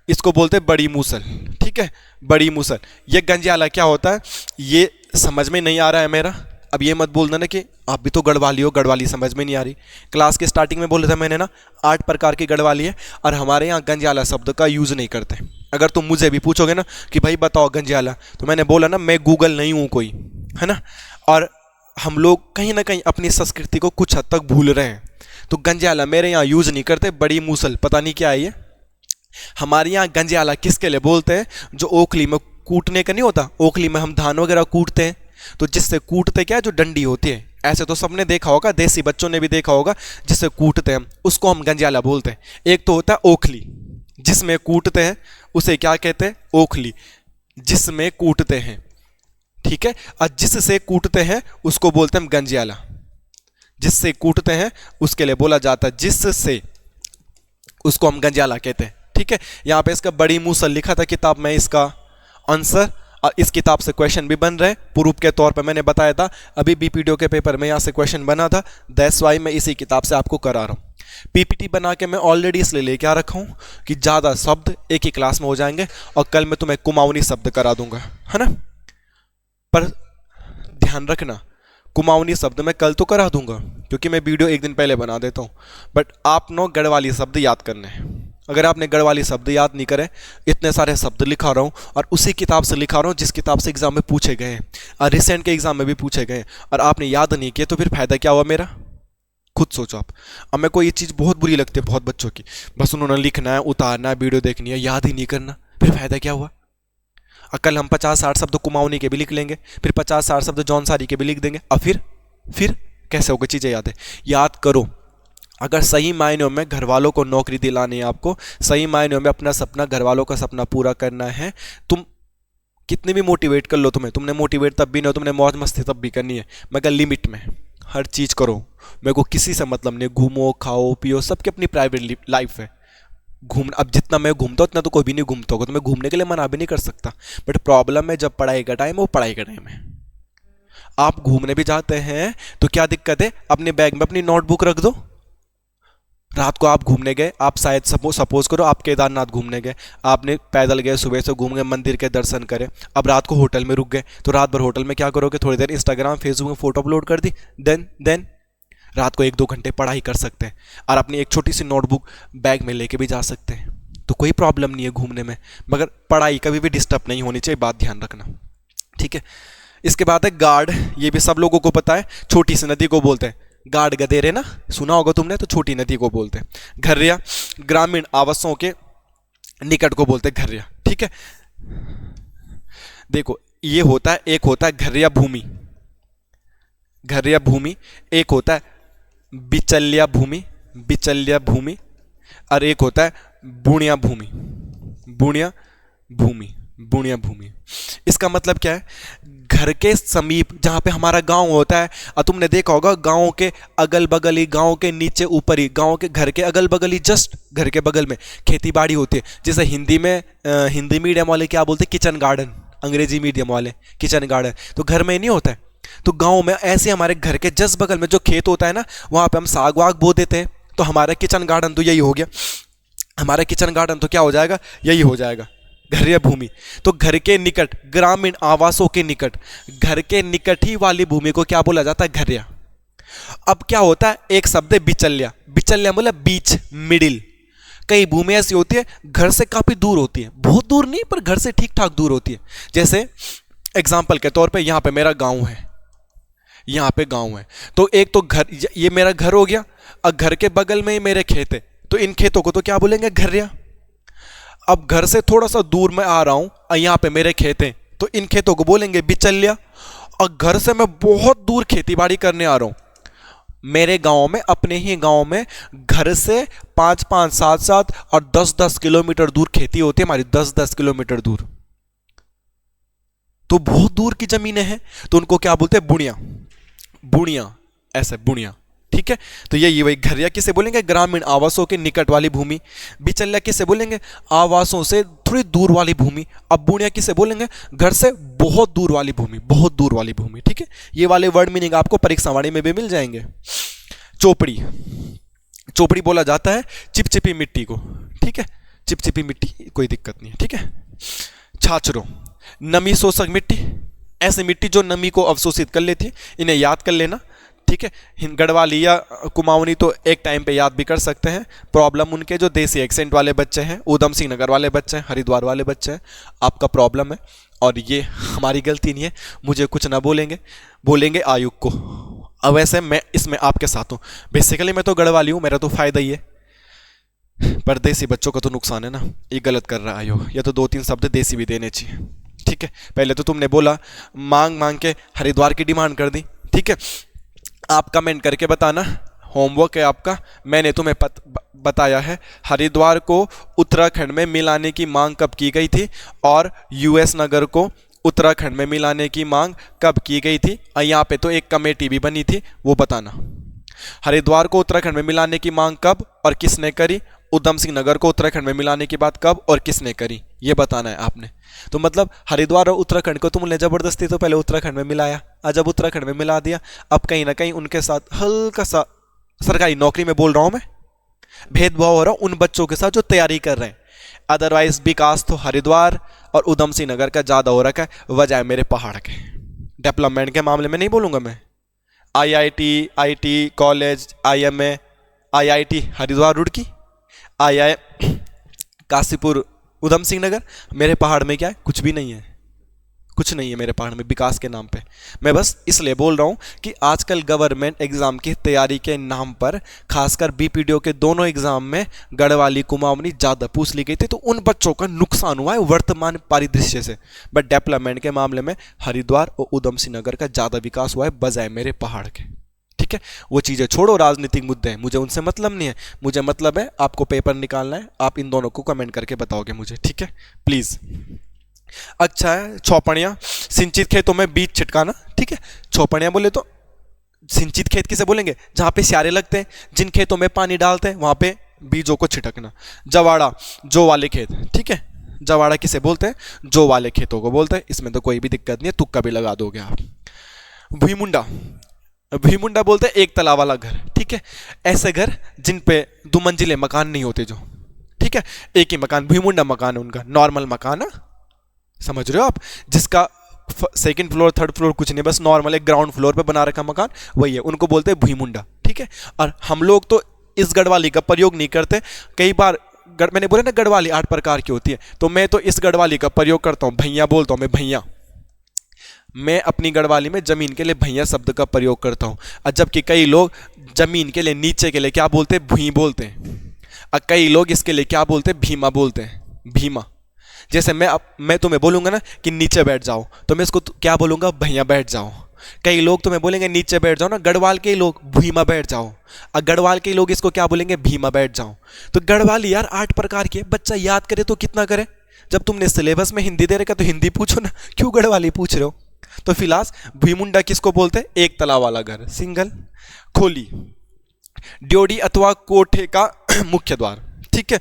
इसको बोलते हैं बड़ी मूसल, ठीक है, बड़ी मूसल। ये गंजाला क्या होता है, ये समझ में नहीं आ रहा है मेरा। अब ये मत बोलना ना कि आप भी तो गढ़वाली हो, गढ़वाली समझ में नहीं आ रही। क्लास के स्टार्टिंग में बोला था मैंने ना, 8 प्रकार की गढ़वाली है, और हमारे यहाँ गंजाला शब्द का यूज़ नहीं करते। अगर तुम मुझे भी पूछोगे ना कि भाई बताओ गंजाला, तो मैंने बोला ना मैं गूगल नहीं हूँ कोई, है ना। और हम लोग कहीं ना कहीं अपनी संस्कृति को कुछ हद तक भूल रहे हैं। तो गंजाला मेरे यहाँ यूज़ नहीं करते। बड़ी मूसल पता नहीं क्या है ये। हमारे यहाँ गंजाला किसके लिए बोलते हैं, जो ओखली में कूटने का नहीं होता, ओखली में हम धान वगैरह कूटते हैं, तो जिससे कूटते क्या है, जो डंडी होती है, ऐसे तो सबने देखा होगा, देसी बच्चों ने भी देखा होगा, जिससे कूटते हैं उसको हम गंजाला बोलते हैं। एक तो होता है ओखली, जिसमें कूटते हैं, उसे क्या कहते हैं, ओखली, जिसमें कूटते हैं, ठीक है। और जिससे कूटते हैं उसको बोलते हैं हम गंजाला। जिससे कूटते हैं उसके लिए बोला जाता है जिससे, उसको हम गंजाला कहते हैं। ठीक है, यहाँ पे इसका बड़ी मुंह से लिखा था किताब में इसका आंसर, और इस किताब से क्वेश्चन भी बन रहे, प्रूफ के तौर पे मैंने बताया था अभी बीपीडीओ के पेपर में यहाँ से क्वेश्चन बना था, दैट्स वाई मैं इसी किताब से आपको करा रहा हूँ। पीपीटी बना के मैं ऑलरेडी इसलिए लेके आ रखा हूँ कि ज़्यादा शब्द एक ही क्लास में हो जाएंगे, और कल मैं तुम्हें कुमाऊनी शब्द करा दूंगा, है ना। पर ध्यान रखना, कुमाऊनी शब्द मैं कल तो करा दूंगा क्योंकि मैं वीडियो एक दिन पहले बना देता हूँ, बट आप नो गढ़वाली शब्द याद करने हैं। अगर आपने गढ़वाली शब्द याद नहीं करे, इतने सारे शब्द लिखा रहा हूँ और उसी किताब से लिखा रहा हूँ जिस किताब से एग्जाम में पूछे गए हैं, और रिसेंट के एग्जाम में भी पूछे गए हैं, और आपने याद नहीं किया तो फिर फायदा क्या हुआ मेरा, खुद सोचो आप। अब मेरे को ये चीज़ बहुत बुरी लगती है बहुत बच्चों की, बस उन्होंने लिखना है, उतारना है, वीडियो देखनी है, याद ही नहीं करना, फिर फायदा क्या हुआ। कल हम 50-60 शब्द कुमाऊनी के भी लिख लेंगे, फिर 50-60 शब्द जौनसारी के भी लिख देंगे, और फिर कैसे होगा चीज़ें याद है। याद करो, अगर सही मायनों में घर वालों को नौकरी दिलानी है, आपको सही मायनों में अपना सपना, घर वालों का सपना पूरा करना है, तुम कितने भी मोटिवेट कर लो तुम्हें, तुमने मोटिवेट तब भी नहीं हो, तुमने मौज मस्ती तब भी करनी है, मगर लिमिट में हर चीज़ करो। मेरे को किसी से मतलब नहीं, घूमो खाओ पियो, सबकी अपनी प्राइवेट लाइफ है। घूमना, अब जितना मैं घूमता हूँ उतना तो कोई भी नहीं घूमता होगा, तो मैं घूमने के लिए मना भी नहीं कर सकता, बट प्रॉब्लम है जब पढ़ाई का टाइम है, वो पढ़ाई का टाइम है। आप घूमने भी जाते हैं तो क्या दिक्कत है, अपने बैग में अपनी नोटबुक रख दो। रात को आप घूमने गए, आप शायद सपोज करो आप केदारनाथ घूमने गए, आपने पैदल गए, सुबह से घूम गए, मंदिर के दर्शन करे, अब रात को होटल में रुक गए, तो रात भर होटल में क्या करोगे, थोड़ी देर इंस्टाग्राम फेसबुक में फोटो अपलोड कर दी, देन रात को 1-2 घंटे पढ़ाई कर सकते हैं, और अपनी एक छोटी सी नोटबुक बैग में लेके भी जा सकते हैं, तो कोई प्रॉब्लम नहीं है घूमने में, मगर पढ़ाई कभी भी डिस्टर्ब नहीं होनी चाहिए, बात ध्यान रखना। ठीक है, इसके बाद है गार्ड, ये भी सब लोगों को पता है, छोटी सी नदी को बोलते हैं गार्ड, गदेरे ना सुना होगा तुमने, तो छोटी नदी को बोलते हैं घर्रिया, ग्रामीण आवासों के निकट को बोलते हैं घर्रिया। ठीक है, देखो ये होता है, एक होता है घर्रिया भूमि, घर्रिया भूमि, एक होता है बिचल्या भूमि, बिचल्या भूमि, और एक होता है बुणिया भूमि, बुणिया भूमि, बुणिया भूमि। इसका मतलब क्या है, घर के समीप जहाँ पे हमारा गांव होता है, और तुमने देखा होगा गांव के अगल बगल ही, गांव के नीचे ऊपर ही, गांव के घर के अगल बगल ही, जस्ट घर के बगल में खेती बाड़ी होती है, जैसे हिंदी में हिंदी मीडियम वाले क्या बोलते हैं, किचन गार्डन, अंग्रेजी मीडियम वाले किचन गार्डन, तो घर में नहीं होता है। तो गाँव में ऐसे हमारे घर के जस्ट बगल में जो खेत होता है ना, वहाँ पर हम साग वाग बो देते हैं, तो हमारा किचन गार्डन तो यही हो गया, हमारा किचन गार्डन तो क्या हो जाएगा, यही हो जाएगा घर्रिया भूमि। तो घर के निकट, ग्रामीण आवासों के निकट, घर के निकट ही वाली भूमि को क्या बोला जाता है, घर्रिया। अब क्या होता है, एक शब्द है बिचल्या, बिचल्या मतलब बीच, मिडिल। कई भूमि ऐसी होती है घर से काफी दूर होती है, बहुत दूर नहीं पर घर से ठीक ठाक दूर होती है। जैसे एग्जाम्पल के तौर पे यहाँ पे मेरा गाँव है, यहाँ पे गाँव है, तो एक तो घर, ये मेरा घर हो गया, और घर के बगल में ही मेरे खेत है, तो इन खेतों को तो क्या बोलेंगे, घर्रिया। अब घर से थोड़ा सा दूर मैं आ रहा हूं और यहाँ पे मेरे खेत हैं, तो इन खेतों को बोलेंगे बिचल्या। और घर से मैं बहुत दूर खेती बाड़ी करने आ रहा हूं, मेरे गांव में, अपने ही गांव में घर से 5-5, 7-7 और 10-10 किलोमीटर दूर खेती होती है हमारी, 10-10 किलोमीटर दूर, तो बहुत दूर की जमीनें हैं, तो उनको क्या बोलते हैं, बुणिया, बुणिया, ऐसे बुणिया। ठीक है, तो ये वही घर्रिया किसे बोलेंगे, ग्रामीण आवासों के निकट वाली भूमि। बिचल्या किसे बोलेंगे, आवासों से थोड़ी दूर वाली भूमि। अब बुणिया किसे बोलेंगे, घर से बहुत दूर वाली भूमि, बहुत दूर वाली भूमि। ठीक है, ये वाले वर्ड मीनिंग आपको परीक्षा वाणी में भी मिल जाएंगे। चोपड़ी, चोपड़ी बोला जाता है चिपचिपी मिट्टी को। ठीक है, चिपचिपी मिट्टी कोई दिक्कत नहीं है। ठीक है, छाछरो, नमी शोषक मिट्टी, ऐसी मिट्टी जो नमी को अवशोषित कर लेती है, इन्हें याद कर लेना। ठीक है, गढ़वाली या कुमाऊनी तो एक टाइम पे याद भी कर सकते हैं, प्रॉब्लम उनके जो देसी एक्सेंट वाले बच्चे हैं, उधम सिंह नगर वाले बच्चे हैं, हरिद्वार वाले बच्चे हैं, आपका प्रॉब्लम है, और ये हमारी गलती नहीं है, मुझे कुछ ना बोलेंगे, बोलेंगे आयुक्त को। अब वैसे मैं इसमें आपके साथ हूँ, बेसिकली मैं तो गढ़वाली हूँ, मेरा तो फायदा ही है, पर देसी बच्चों का तो नुकसान है ना, ये गलत कर रहा है आयोग, या तो 2-3 शब्द देसी भी देने चाहिए। ठीक है, पहले तो तुमने बोला मांग मांग के हरिद्वार की डिमांड कर दी। ठीक है, आप कमेंट करके बताना, होमवर्क है आपका, मैंने तुम्हें बताया है हरिद्वार को उत्तराखंड में मिलाने की मांग कब की गई थी, और यूएस नगर को उत्तराखंड में मिलाने की मांग कब की गई थी, और यहाँ पे तो एक कमेटी भी बनी थी, वो बताना। हरिद्वार को उत्तराखंड में मिलाने की मांग कब और किसने करी? उधम सिंह नगर को उत्तराखंड में मिलाने की बात कब और किसने करी, ये बताना है आपने। तो मतलब हरिद्वार और उत्तराखंड को तुमने जबरदस्ती तो पहले उत्तराखंड में मिलाया, और जब उत्तराखंड में मिला दिया, अब कहीं ना कहीं उनके साथ हल्का सा, सरकारी नौकरी में बोल रहा हूं मैं, भेदभाव हो रहा उन बच्चों के साथ जो तैयारी कर रहे हैं। अदरवाइज विकास तो हरिद्वार और उधम सिंह नगर का ज्यादा हो रखा है, वजह है मेरे पहाड़ के। डेवलपमेंट के मामले में नहीं बोलूंगा मैं। IIT, IT college, IMA, IIT Haridwar Roorkee, I Kashipur Udham Singh Nagar. मेरे पहाड़ में क्या है? कुछ भी नहीं है, कुछ नहीं है मेरे पहाड़ में विकास के नाम पे। मैं बस इसलिए बोल रहा हूँ कि आजकल गवर्नमेंट एग्जाम की तैयारी के नाम पर, खासकर बीपीडीओ के दोनों एग्जाम में गढ़वाली कुमाऊनी ज़्यादा पूछ ली गई थी, तो उन बच्चों का नुकसान हुआ है वर्तमान परिदृश्य से। बट डेवलपमेंट के मामले में हरिद्वार और उधम सिंह नगर का ज़्यादा विकास हुआ है बजाय मेरे पहाड़ के। ठीक है, वो चीज़ें छोड़ो, राजनीतिक मुद्दे हैं, मुझे उनसे मतलब नहीं है। मुझे मतलब है आपको पेपर निकालना है, आप इन दोनों को कमेंट करके बताओगे मुझे, ठीक है प्लीज़। अच्छा है, चौपड़ियाँ, सिंचित खेतों में बीज छिटकाना। ठीक है, चौपड़ियाँ बोले तो सिंचित खेत किसे बोलेंगे? जहाँ पे स्यारे लगते हैं, जिन खेतों में पानी डालते हैं वहाँ पे बीजों को छिटकना। जवाड़ा, जो वाले खेत। ठीक है, जवाड़ा किसे बोलते हैं? जो वाले खेतों को बोलते हैं, इसमें तो कोई भी दिक्कत नहीं है, तुक्का भी लगा दोगे आप। भुईमुंडा, भुईमुंडा बोलते हैं एक तला वाला घर। ठीक है, ऐसे घर जिन पे दो मंजिले मकान नहीं होते जो, ठीक है, एक ही मकान, भुईमुंडा मकान है उनका, नॉर्मल मकान है, समझ रहे हो आप, जिसका सेकंड फ्लोर थर्ड फ्लोर कुछ नहीं, बस नॉर्मल एक ग्राउंड फ्लोर पे बना रखा मकान, वही है, उनको बोलते हैं भुईमुंडा। ठीक है, और हम लोग तो इस गढ़वाली का प्रयोग नहीं करते। कई बार मैंने बोला ना गढ़वाली 8 प्रकार की होती है, तो मैं तो इस गढ़वाली का प्रयोग करता हूँ, भैया बोलता हूँ मैं, भैया। मैं अपनी गढ़वाली में जमीन के लिए भैया शब्द का प्रयोग करता हूँ, और जबकि कई लोग जमीन के लिए, नीचे के लिए क्या बोलते हैं? भूई बोलते हैं, और कई लोग इसके लिए क्या बोलते हैं? भीमा बोलते हैं, भीमा। जैसे मैं तुम्हें बोलूंगा ना कि नीचे बैठ जाओ, तो मैं इसको क्या बोलूंगा? भैया बैठ जाओ। कई लोग तुम्हें बोलेंगे नीचे बैठ जाओ ना, गढ़वाल के लोग भीमा बैठ जाओ, और गढ़वाल के लोग इसको क्या बोलेंगे? भीमा बैठ जाओ। तो गढ़वाली यार 8 प्रकार की है, बच्चा याद करे तो कितना करे। जब तुमने सिलेबस में हिंदी दे रखा तो हिंदी पूछो ना, क्यों गढ़वाली पूछ रहे हो? तो फिलहाल भुईमुंडा किसको बोलते हैं? एक तला वाला घर, सिंगल। खोली, ड्योढ़ी अथवा कोठे का मुख्य द्वार। ठीक है,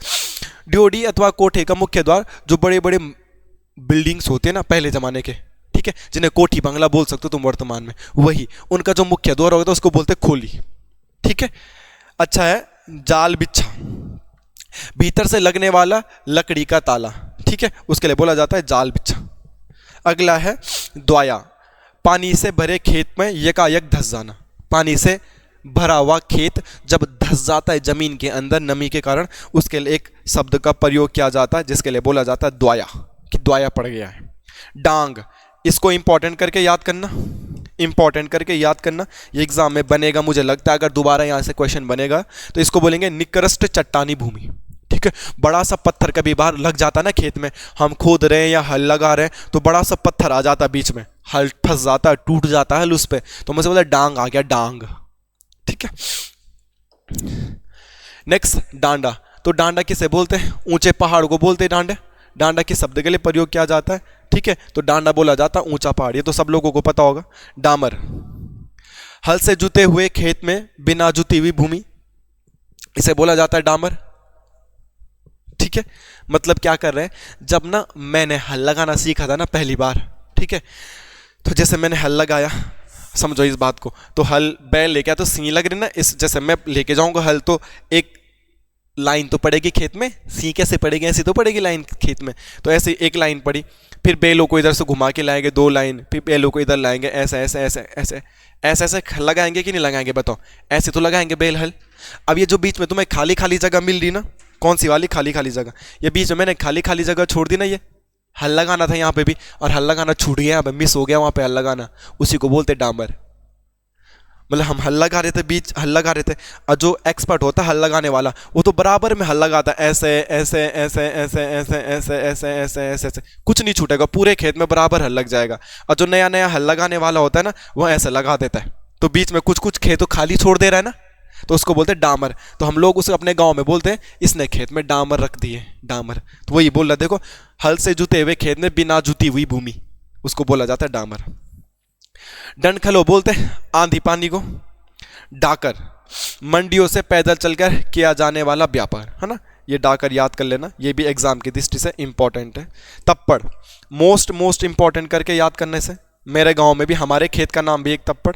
ड्योढ़ी अथवा कोठे का मुख्य द्वार, जो बड़े बड़े बिल्डिंग्स होते हैं ना पहले जमाने के, ठीक है, जिन्हें कोठी बंगला बोल सकते हो तुम वर्तमान में, वही उनका जो मुख्य द्वार होता है उसको बोलते हैं खोली। ठीक है, अच्छा है, जाल बिच्छा, भीतर से लगने वाला लकड़ी का ताला। ठीक है, उसके लिए बोला जाता है जाल बिच्छा। अगला है द्वाया, पानी से भरे खेत में यकायक धंस जाना। पानी से भरा हुआ खेत जब धंस जाता है जमीन के अंदर नमी के कारण, उसके लिए एक शब्द का प्रयोग किया जाता है जिसके लिए बोला जाता है द्वाया, कि द्वाया पड़ गया है। डांग, इसको इंपॉर्टेंट करके याद करना, इंपॉर्टेंट करके याद करना, ये एग्जाम में बनेगा मुझे लगता है। अगर दोबारा यहाँ से क्वेश्चन बनेगा तो इसको बोलेंगे निकृष्ट चट्टानी भूमि। ठीक है, बड़ा सा पत्थर कभी बाहर लग जाता ना खेत में, हम खोद रहे हैं या हल लगा रहे हैं, तो बड़ा सा पत्थर आ जाता बीच में, हल फंस जाता है, टूट जाता है हल उस पर, तो मुझे बोला डांग आ गया, डांग। ठीक है, नेक्स्ट डांडा, तो डांडा किसे बोलते हैं? ऊंचे पहाड़ को बोलते हैं डांडा। डांडा किस शब्द के लिए प्रयोग किया जाता है? ठीक है, तो डांडा बोला जाता है ऊंचा पहाड़, ये तो सब लोगों को पता होगा। डामर, हल से जुते हुए खेत में बिना जुती हुई भूमि, इसे बोला जाता है डामर। ठीक है, मतलब क्या कर रहे हैं, जब ना मैंने हल लगाना सीखा था ना पहली बार, ठीक है, तो जैसे मैंने हल लगाया, समझो इस बात को, तो हल बैल लेके आया तो सी लग रही ना, इस जैसे मैं लेके जाऊंगा हल तो एक लाइन तो पड़ेगी खेत में, सी कैसे पड़ेगी? ऐसी तो पड़ेगी लाइन खेत में, तो ऐसे एक लाइन पड़ी, फिर बैलों को इधर से घुमा के लाएंगे 2 लाइन, फिर बैलों को इधर लाएंगे, ऐसे ऐसे ऐसे ऐसे ऐसे ऐसे लगाएंगे कि नहीं लगाएंगे बताओ? ऐसे तो लगाएंगे बैल हल। अब ये जो बीच में तुम्हें खाली खाली जगह मिल रही ना, कौन सी वाली खाली खाली जगह? ये बीच में मैंने खाली खाली जगह छोड़ दी ना, ये हल लगाना था यहाँ पे भी, और हल लगाना छूट गया, मिस हो गया वहाँ पे हल लगाना, उसी को बोलते डामर। मतलब हम हल लगा रहे थे, बीच हल लगा रहे थे, और जो एक्सपर्ट होता है हल लगाने वाला, वो तो बराबर में हल लगाता है, ऐसे ऐसे ऐसे ऐसे ऐसे ऐसे ऐसे ऐसे ऐसे ऐसे, कुछ नहीं छूटेगा, पूरे खेत में बराबर हल लग जाएगा। और जो नया नया हल लगाने वाला होता है ना, वो ऐसे लगा देता है, तो बीच में कुछ कुछ खेत तो खाली छोड़ दे रहा है ना, तो उसको बोलते हैं डामर। तो हम लोग उसे अपने गांव में बोलते हैं इसने खेत में डामर रख दिए, डामर। तो वही बोल रहा, देखो हल से जुते हुए खेत में बिना जुती हुई भूमि, उसको बोला जाता है डामर। डंडखलो बोलते हैं आंधी पानी को। डाकर, मंडियों से पैदल चलकर किया जाने वाला व्यापार, है ना, ये डाकर याद कर लेना, ये भी एग्जाम की दृष्टि से इंपॉर्टेंट है। तप्पड़, मोस्ट इंपॉर्टेंट करके याद करने से, मेरे गांव में भी हमारे खेत का नाम भी एक तप्पड़।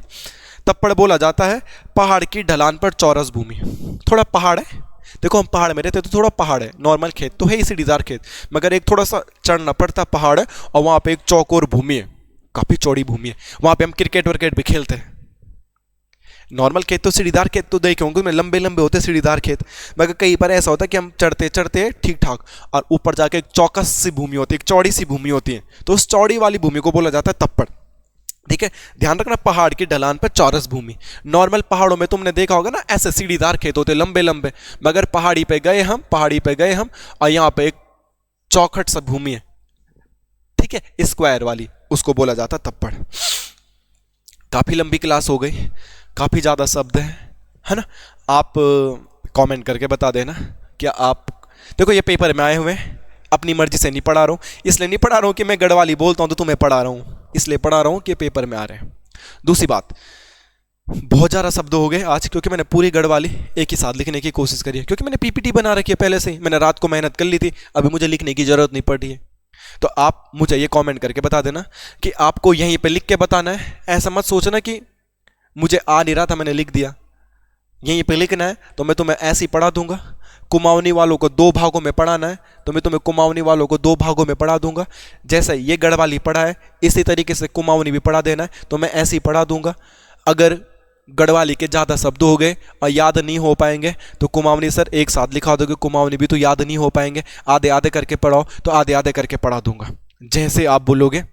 तप्पड़ बोला जाता है पहाड़ की ढलान पर चौरस भूमि, थोड़ा पहाड़ है, देखो हम पहाड़ में रहते तो थोड़ा पहाड़ है, नॉर्मल खेत तो है ही सीढ़ीदार खेत, मगर एक थोड़ा सा चढ़ना पड़ता पहाड़ है, और वहाँ पे एक चौकोर भूमि है, काफ़ी चौड़ी भूमि है, वहाँ पे हम क्रिकेट वर्केट भी खेलते हैं। नॉर्मल खेत तो सीढ़ीदार खेत तो देखे होंगे, लंबे लंबे होते हैं सीढ़ीदार खेत, मगर कई बार ऐसा होता है कि हम चढ़ते चढ़ते ठीक ठाक और ऊपर जाके एक चौकस सी भूमि होती है, एक चौड़ी सी भूमि होती है, तो उस चौड़ी वाली भूमि को बोला जाता है तप्पड़। ठीक है, ध्यान रखना, पहाड़ की ढलान पर चौरस भूमि। नॉर्मल पहाड़ों में तुमने देखा होगा ना, ऐसे सीढ़ीदार खेत होते लंबे लंबे, मगर पहाड़ी पे गए हम और यहाँ पे एक चौखट सा भूमि है, ठीक है, स्क्वायर वाली, उसको बोला जाता तप्पड़। काफी लंबी क्लास हो गई, काफी ज्यादा शब्द है ना। आप कमेंट करके बता देना क्या आप, देखो ये पेपर में आए हुए हैं, अपनी मर्जी से नहीं पढ़ा रहा हूँ, इसलिए नहीं पढ़ा रहा हूँ कि मैं गढ़वाली बोलता हूँ तो तुम्हें पढ़ा रहा हूँ, इसलिए पढ़ा रहा हूँ कि पेपर में आ रहे हैं। दूसरी बात, बहुत ज़्यादा शब्द हो गए आज, क्योंकि मैंने पूरी गढ़वाली एक ही साथ लिखने की कोशिश करी है, क्योंकि मैंने पीपीटी बना रखी है पहले से ही, मैंने रात को मेहनत कर ली थी, अभी मुझे लिखने की ज़रूरत नहीं पड़ रही है। तो आप मुझे ये कमेंट करके बता देना कि आपको यहीं पे लिख के बताना है, ऐसा मत सोचना कि मुझे आ नहीं रहा था मैंने लिख दिया, यहीं पे लिखना है तो मैं तुम्हें ऐसे ही पढ़ा दूंगा। कुमाऊनी वालों को 2 भागों में पढ़ाना है तो मैं तुम्हें कुमाऊनी वालों को 2 भागों में पढ़ा दूंगा, जैसे ये गढ़वाली पढ़ा है इसी तरीके से कुमाऊनी भी पढ़ा देना है, तो मैं ऐसे ही पढ़ा दूंगा। अगर गढ़वाली के ज़्यादा शब्द हो गए और याद नहीं हो पाएंगे तो कुमाऊनी सर एक साथ लिखा दोगे, कुमाऊनी भी तो याद नहीं हो पाएंगे, आधे आधे करके पढ़ाओ तो आधे आधे करके पढ़ा दूंगा, जैसे आप बोलोगे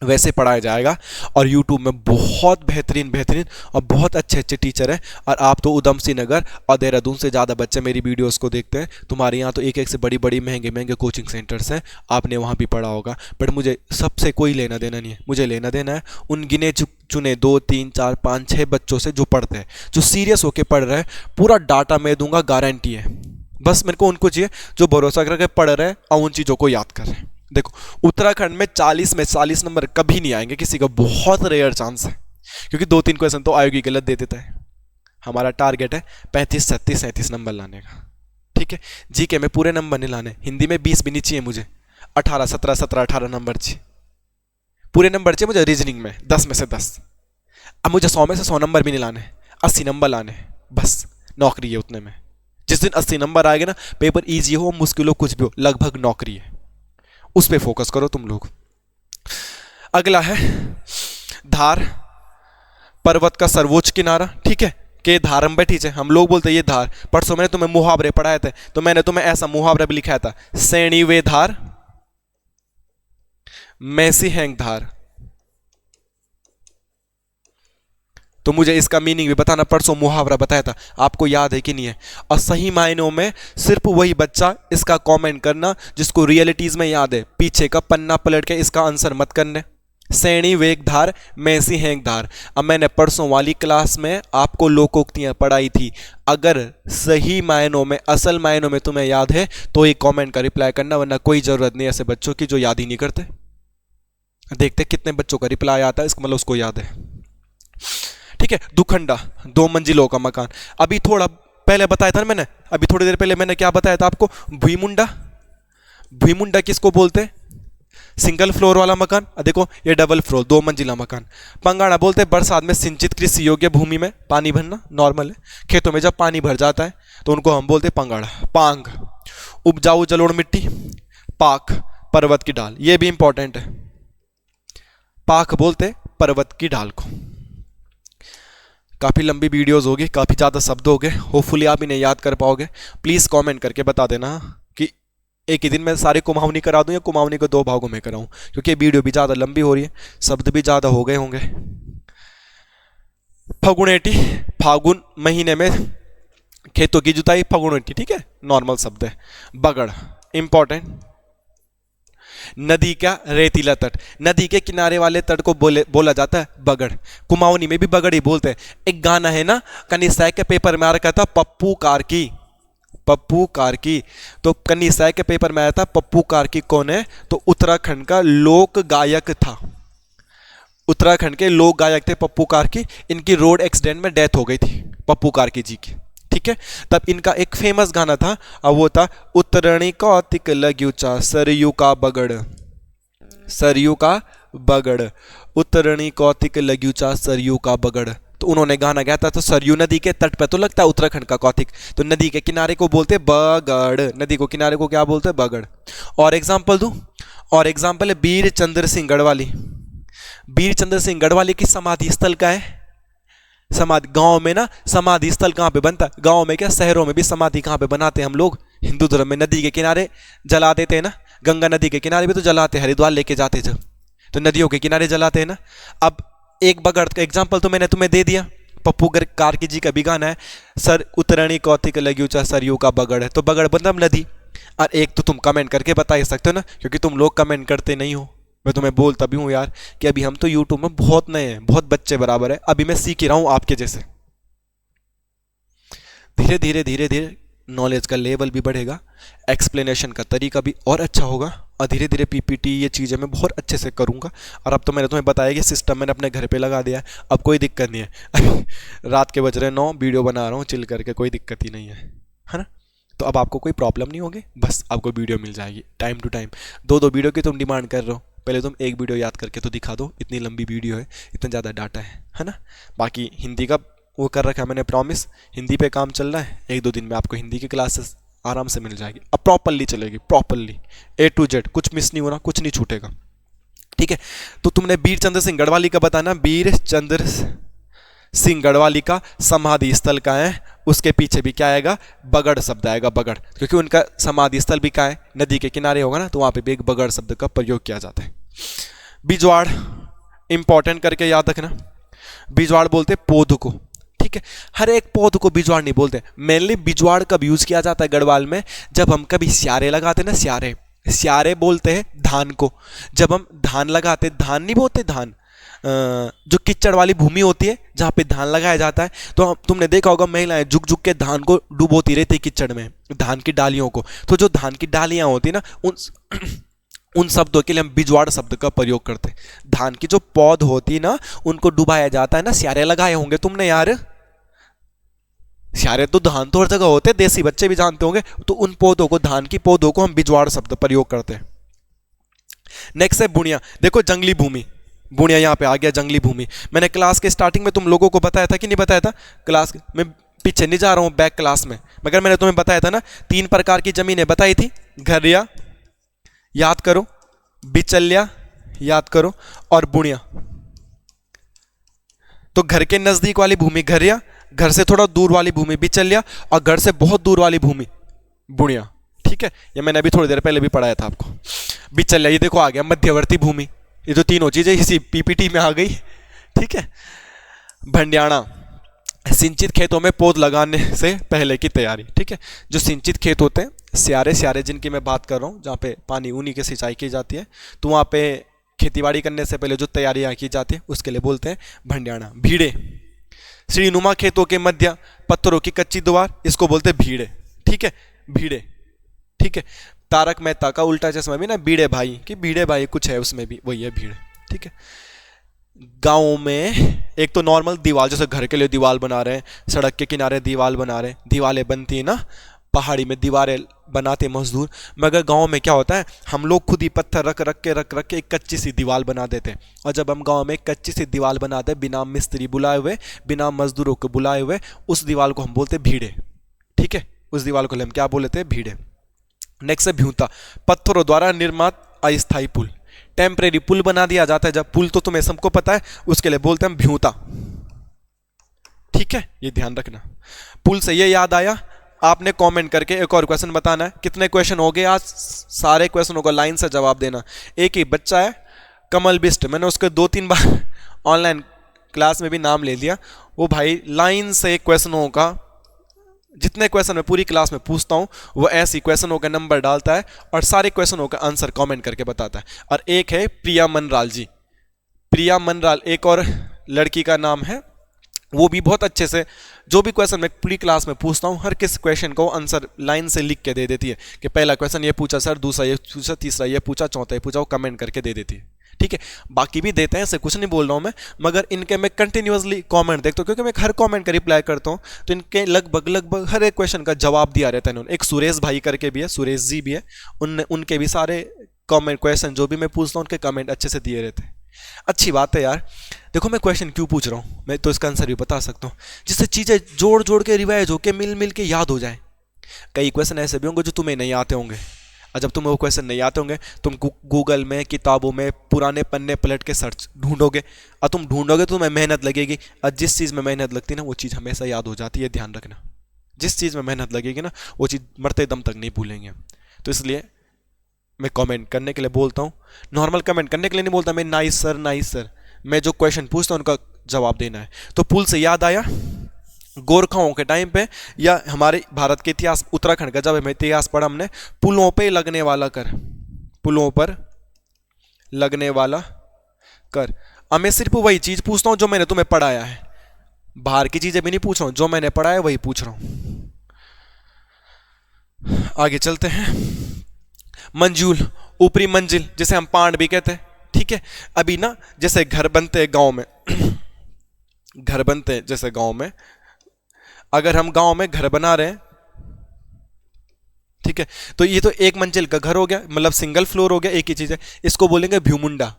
वैसे पढ़ाया जाएगा। और YouTube में बहुत बेहतरीन और बहुत अच्छे टीचर हैं, और आप तो उधम सिंह नगर और देहरादून से ज़्यादा बच्चे मेरी वीडियोस को देखते हैं, तुम्हारे यहाँ तो एक से बड़ी महंगे कोचिंग सेंटर्स हैं, आपने वहाँ भी पढ़ा होगा, बट मुझे सबसे कोई लेना देना नहीं है, मुझे लेना देना है उन गिने चुने 2 3 4 5 6 बच्चों से जो पढ़ते हैं, जो सीरियस होकर पढ़ रहे हैं, पूरा डाटा मैं दूंगा, गारंटी है। बस मेरे को उनको चाहिए जो भरोसा करके पढ़ रहे हैं और उन चीज़ों को याद कर रहे हैं। देखो उत्तराखंड में 40 में 40 नंबर कभी नहीं आएंगे किसी का, बहुत रेयर चांस है, क्योंकि 2-3 क्वेश्चन तो आयोगी गलत दे देता है। हमारा टारगेट है 35 36 37 नंबर लाने का, ठीक है। जीके में पूरे नंबर नहीं लाने, हिंदी में 20 भी नहीं चाहिए मुझे, 18 17 17 18 नंबर चाहिए, पूरे नंबर चाहिए मुझे। रीजनिंग में 10 में से 10, अब मुझे 100 में से 100 नंबर भी नहीं लाने, 80 नंबर लाने, बस नौकरी है उतने में। जिस दिन 80 नंबर आएगा ना, पेपर ईजी हो मुश्किल हो कुछ भी हो, लगभग नौकरी है, उस पे फोकस करो तुम लोग। अगला है धार, पर्वत का सर्वोच्च किनारा, ठीक है, के धारम बैठी है, हम लोग बोलते हैं ये धार। परसों मैंने तुम्हें मुहावरे पढ़ाए थे, तो मैंने तुम्हें ऐसा मुहावरा भी लिखाया था, सैणी वे धार मैसी हैंग धार, तो मुझे इसका मीनिंग भी बताना, परसों मुहावरा बताया था, आपको याद है कि नहीं है। और सही मायनों में सिर्फ वही बच्चा इसका कमेंट करना जिसको रियलिटीज में याद है, पीछे का पन्ना पलट के इसका आंसर मत करने। सैणी वेग धार मैसी हैंग धार। अब मैंने परसों वाली क्लास में आपको लोकोक्तियां पढ़ाई थी, अगर सही मायनों में असल मायनों में तुम्हें याद है तो ये कमेंट का रिप्लाई करना, वरना कोई जरूरत नहीं ऐसे बच्चों की जो याद ही नहीं करते। देखते कितने बच्चों का रिप्लाई आता है, इसका मतलब उसको याद है, ठीक है। दुखंडा 2 मंजिलों का मकान, अभी थोड़ा पहले बताया था ना मैंने, अभी थोड़ी देर पहले मैंने क्या बताया था आपको, भुईमुंडा। भुईमुंडा किसको बोलते हैं, सिंगल फ्लोर वाला मकान, देखो ये डबल फ्लोर 2 मंजिला मकान। पंगाड़ा बोलते हैं बरसात में सिंचित कृषि योग्य भूमि में पानी भरना, नॉर्मल है, खेतों में जब पानी भर जाता है तो उनको हम बोलते हैं पंगाड़ा। पांग उपजाऊ जलोढ़ मिट्टी, पाक पर्वत की ढाल, ये भी इंपॉर्टेंट है, पाक बोलते पर्वत की ढाल को। काफ़ी लंबी वीडियोस होगी, काफ़ी ज़्यादा शब्द हो गए, होपफुली आप इन्हें याद कर पाओगे। प्लीज़ कमेंट करके बता देना कि एक ही दिन में सारे कुमाऊनी करा दूं या कुमाऊनी को 2 भागों में कराऊं, क्योंकि वीडियो भी ज़्यादा लंबी हो रही है, शब्द भी ज़्यादा हो गए होंगे। फगुनेटी, फागुन महीने में खेतों की जुताई, फगुनेटी, ठीक है, नॉर्मल शब्द है। बगड़ इंपॉर्टेंट, नदी का रेतीला तट, नदी के किनारे वाले तट को बोला जाता है बगड़। कुमाऊनी में भी बगड़ ही बोलते हैं। एक गाना है ना, कनिसाई के पेपर में आ रखा था, पप्पू कार्की, पप्पू कार्की, तो कनिसाई के पेपर में आया था पप्पू कार्की कौन है, तो उत्तराखंड का लोक गायक था, उत्तराखंड के लोक गायक थे पप्पू कार्की। इनकी रोड एक्सीडेंट में डेथ हो गई थी पप्पू कार्की जी की। ठीक है, तब इनका एक फेमस गाना था, अब वो था उतरणी कौतिक लग्यूचा सरयू का बगड़, सरयू का बगड़, उतरणी कौतिक लग्यूचा सरयू का बगड़। तो उन्होंने गाना गाया था, तो सरयू नदी के तट पे तो लगता है उत्तराखंड का कौतिक, तो नदी के किनारे को बोलते बगड़, नदी को किनारे को क्या बोलते हैं, बगड़। और एग्जाम्पल दूं, और एग्जाम्पल है वीर चंद्र सिंह गढ़वाली। वीर चंद्र सिंह गढ़वाली की समाधि स्थल का है, समाधि गांव में ना समाधि स्थल कहाँ पे बनता है, गांव में क्या शहरों में भी समाधि कहाँ पे बनाते हैं हम लोग हिंदू धर्म में, नदी के किनारे जला देते हैं ना, गंगा नदी के किनारे भी तो जलाते हैं, हरिद्वार लेके जाते थे तो नदियों के किनारे जलाते हैं ना। अब एक बगड़ का एग्जाम्पल तो मैंने तुम्हें दे दिया, पप्पू कार्की जी का भी गाना है, सर उतरणी कौतिक लग्यूचा सरयू का बगड़ है, तो बगड़ मतलब नदी। और एक तो तुम कमेंट करके बता ही सकते हो ना, क्योंकि तुम लोग कमेंट करते नहीं हो। मैं तुम्हें बोलता भी हूँ यार कि अभी हम तो यूट्यूब में बहुत नए हैं, बहुत बच्चे बराबर है, अभी मैं सीख ही रहा हूँ आपके जैसे। धीरे धीरे धीरे धीरे नॉलेज का लेवल भी बढ़ेगा, एक्सप्लेनेशन का तरीका भी और अच्छा होगा, और धीरे धीरे पीपीटी ये चीज़ें मैं बहुत अच्छे से करूँगा। और अब तो मैंने तुम्हें बताया कि सिस्टम मैंने अपने घर पे लगा दिया है, अब कोई दिक्कत नहीं है रात के बज रहे 9, वीडियो बना रहा हूँ चिल करके, कोई दिक्कत ही नहीं है ना। तो अब आपको कोई प्रॉब्लम नहीं होगी, बस आपको वीडियो मिल जाएगी टाइम टू टाइम। 2-2 वीडियो की तुम डिमांड कर रहे हो, पहले तुम एक वीडियो याद करके तो दिखा दो, इतनी लंबी वीडियो है, इतना ज़्यादा डाटा है ना। बाकी हिंदी का वो कर रखा है मैंने प्रॉमिस, हिंदी पे काम चल रहा है, 1-2 दिन में आपको हिंदी की क्लासेस आराम से मिल जाएगी, अब प्रॉपरली चलेगी, प्रॉपरली A to Z, कुछ मिस नहीं होना, कुछ नहीं छूटेगा। ठीक है, तो तुमने वीर चंद्र सिंह गढ़वाली का बताना, वीर चंद्र सिंह गढ़वाली का समाधि स्थल का है, उसके पीछे भी क्या आएगा, बगड़ शब्द आएगा, बगड़, क्योंकि उनका समाधि स्थल भी क्या है, नदी के किनारे होगा ना, तो वहां पे भी एक बगड़ शब्द का प्रयोग किया जाता है। बिजवाड़ इंपॉर्टेंट करके याद रखना, बिजवाड़ बोलते पौध को। ठीक है, हर एक पौध को बिजवाड़ नहीं बोलते, मेनली बिजवाड़ कब यूज किया जाता है गढ़वाल में, जब हम कभी स्यारे लगाते ना, स्यारे, स्यारे बोलते हैं धान को, जब हम धान लगाते, धान नहीं बोलते, धान जो कीचड़ वाली भूमि होती है जहाँ पे धान लगाया जाता है, तो तुमने देखा होगा महिलाएं झुक झुक के धान को डुबोती रहती कीचड़ में, धान की डालियों को। तो जो धान की डालियां होती है ना, उन शब्दों के लिए हम बिजवाड़ शब्द का प्रयोग करते हैं। धान की जो पौध होती है ना, उनको डुबाया जाता है ना, स्यारे लगाए होंगे तुमने यार, स्यारे तो धान तो हर जगह होते हैं, देसी बच्चे भी जानते होंगे, तो उन पौधों को, धान की पौधों को हम बिजवाड़ शब्द प्रयोग करते हैं। नेक्स्ट है बुनिया, देखो जंगली भूमि, बुनिया यहाँ पे आ गया, जंगली भूमि। मैंने क्लास के स्टार्टिंग में तुम लोगों को बताया था कि नहीं बताया था, क्लास में पीछे नहीं जा रहा हूँ, बैक क्लास में, मगर मैंने तुम्हें बताया था ना, 3 प्रकार की जमीनें बताई थी, घरिया याद करो, बिचल्या याद करो, और बुनिया। तो घर के नजदीक वाली भूमि घरिया, घर से थोड़ा दूर वाली भूमि बिचल्या, और घर से बहुत दूर वाली भूमि बुनिया। ठीक है, ये मैंने अभी थोड़ी देर पहले भी पढ़ाया था आपको। बिचल्या, ये देखो आ गया मध्यवर्ती भूमि, ये तो तीनों चीजें इसी पीपीटी में आ गई। ठीक है, भंडियाना, सिंचित खेतों में पौध लगाने से पहले की तैयारी। ठीक है, जो सिंचित खेत होते हैं, स्यारे स्यारे जिनकी मैं बात कर रहा हूँ, जहाँ पे पानी उन्हीं की सिंचाई की जाती है, तो वहाँ पे खेतीबाड़ी करने से पहले जो तैयारियाँ की जाती है उसके लिए बोलते हैं भंडियाना। भीड़े, श्रीनुमा खेतों के मध्य पत्थरों की कच्ची दीवार, इसको बोलते हैं भीड़े। ठीक है, भीड़े। ठीक है, तारक मेहता का उल्टा चश्मा भी ना, भीड़े भाई, कि भीड़े भाई कुछ है उसमें भी, वही है भीड़े। ठीक है, गाँव में एक तो नॉर्मल दीवार, जैसे घर के लिए दीवार बना रहे हैं, सड़क के किनारे दीवार बना रहे हैं, दीवारें बनती है ना, पहाड़ी में दीवारें बनाते मजदूर, मगर गांव में क्या होता है, हम लोग खुद ही पत्थर रख रख के एक कच्ची सी दीवार बना देते हैं। और जब हम गांव में एक कच्ची सी दीवार बनाते हैं, बिना मिस्त्री बुलाए हुए, बिना मजदूरों को बुलाए हुए, उस दीवार को हम बोलते हैं भीड़े। ठीक है, उस दीवार को हम क्या बोलते हैं, भीड़े। नेक्स्ट है भ्यूता, पत्थरों द्वारा निर्मित अस्थायी पुल, टेम्परेरी पुल बना दिया जाता है जब, पुल तो तुम्हें सबको पता है, उसके लिए बोलते हैं भ्यूता। ठीक है, ये ध्यान रखना। पुल से ये याद आया, आपने कमेंट करके एक और क्वेश्चन बताना है। कितने क्वेश्चन हो गए आज, सारे क्वेश्चनों का लाइन से जवाब देना। एक ही बच्चा है कमल बिस्ट, मैंने उसके 2-3 बार ऑनलाइन क्लास में भी नाम ले लिया, वो भाई लाइन से क्वेश्चनों का, जितने क्वेश्चन मैं पूरी क्लास में पूछता हूँ, वो ऐसी क्वेश्चनों का नंबर डालता है और सारे क्वेश्चनों का आंसर कमेंट करके बताता है। और एक है प्रिया मनराल जी, प्रिया मनराल एक और लड़की का नाम है, वो भी बहुत अच्छे से जो भी क्वेश्चन मैं पूरी क्लास में पूछता हूँ, हर किस क्वेश्चन को आंसर लाइन से लिख के दे देती है कि पहला क्वेश्चन ये पूछा सर, दूसरा ये पूछा, तीसरा ये पूछा, चौथा ये पूछा, वो कमेंट करके दे देती है। ठीक है, बाकी भी देते हैं, ऐसे कुछ नहीं बोल रहा हूँ मैं, मगर इनके मैं कंटिन्यूअसली कमेंट देखता हूँ क्योंकि मैं हर कमेंट का रिप्लाई करता हूँ, तो इनके लगभग हर एक क्वेश्चन का जवाब दिया रहता है इन्होंने। एक सुरेश भाई करके भी है, सुरेश जी भी है, उनके भी सारे कमेंट क्वेश्चन जो भी मैं पूछता हूँ उनके कमेंट अच्छे से दिए रहते हैं। अच्छी बात है यार। देखो मैं क्वेश्चन क्यों पूछ रहा हूँ, मैं तो इसका आंसर भी बता सकता हूँ, जिससे चीज़ें जोड़ जोड़ के रिवाइज होके मिल मिल के याद हो जाए। कई क्वेश्चन ऐसे भी होंगे जो तुम्हें नहीं आते होंगे, और जब तुम्हें वो क्वेश्चन नहीं आते होंगे तुम गूगल में, किताबों में पुराने पन्ने पलट के सर्च ढूंढोगे, और तुम ढूंढोगे तो तुम्हें मेहनत लगेगी, और जिस चीज़ में मेहनत लगती है ना वो चीज़ हमेशा याद हो जाती है, ध्यान रखना। जिस चीज़ में मेहनत लगेगी ना वो चीज़ मरते दम तक नहीं भूलेंगे। तो इसलिए मैं कमेंट करने के लिए बोलता हूँ, नॉर्मल कमेंट करने के लिए नहीं बोलता मैं नाइस सर, मैं जो क्वेश्चन पूछता हूँ उनका जवाब देना है। तो पुल से याद आया, गोरखाओं के टाइम पे या हमारे भारत के इतिहास, उत्तराखंड का जब हमें इतिहास पढ़ा हमने, पुलों पे लगने वाला कर, पुलों पर लगने वाला कर। अब मैं सिर्फ वही चीज पूछता हूं जो मैंने तुम्हें पढ़ाया है, बाहर की चीजें भी नहीं पूछ रहा हूं, जो मैंने पढ़ा है वही पूछ रहा हूं। आगे चलते हैं। मंजूल, ऊपरी मंजिल, जिसे हम पांड भी कहते हैं, ठीक है। अभी ना जैसे घर बनते हैं गांव में घर बनते हैं जैसे गांव में, अगर हम गांव में घर बना रहे हैं, ठीक है, तो ये तो एक मंजिल का घर हो गया, मतलब सिंगल फ्लोर हो गया, एक ही चीज है, इसको बोलेंगे भ्यूमुंडा।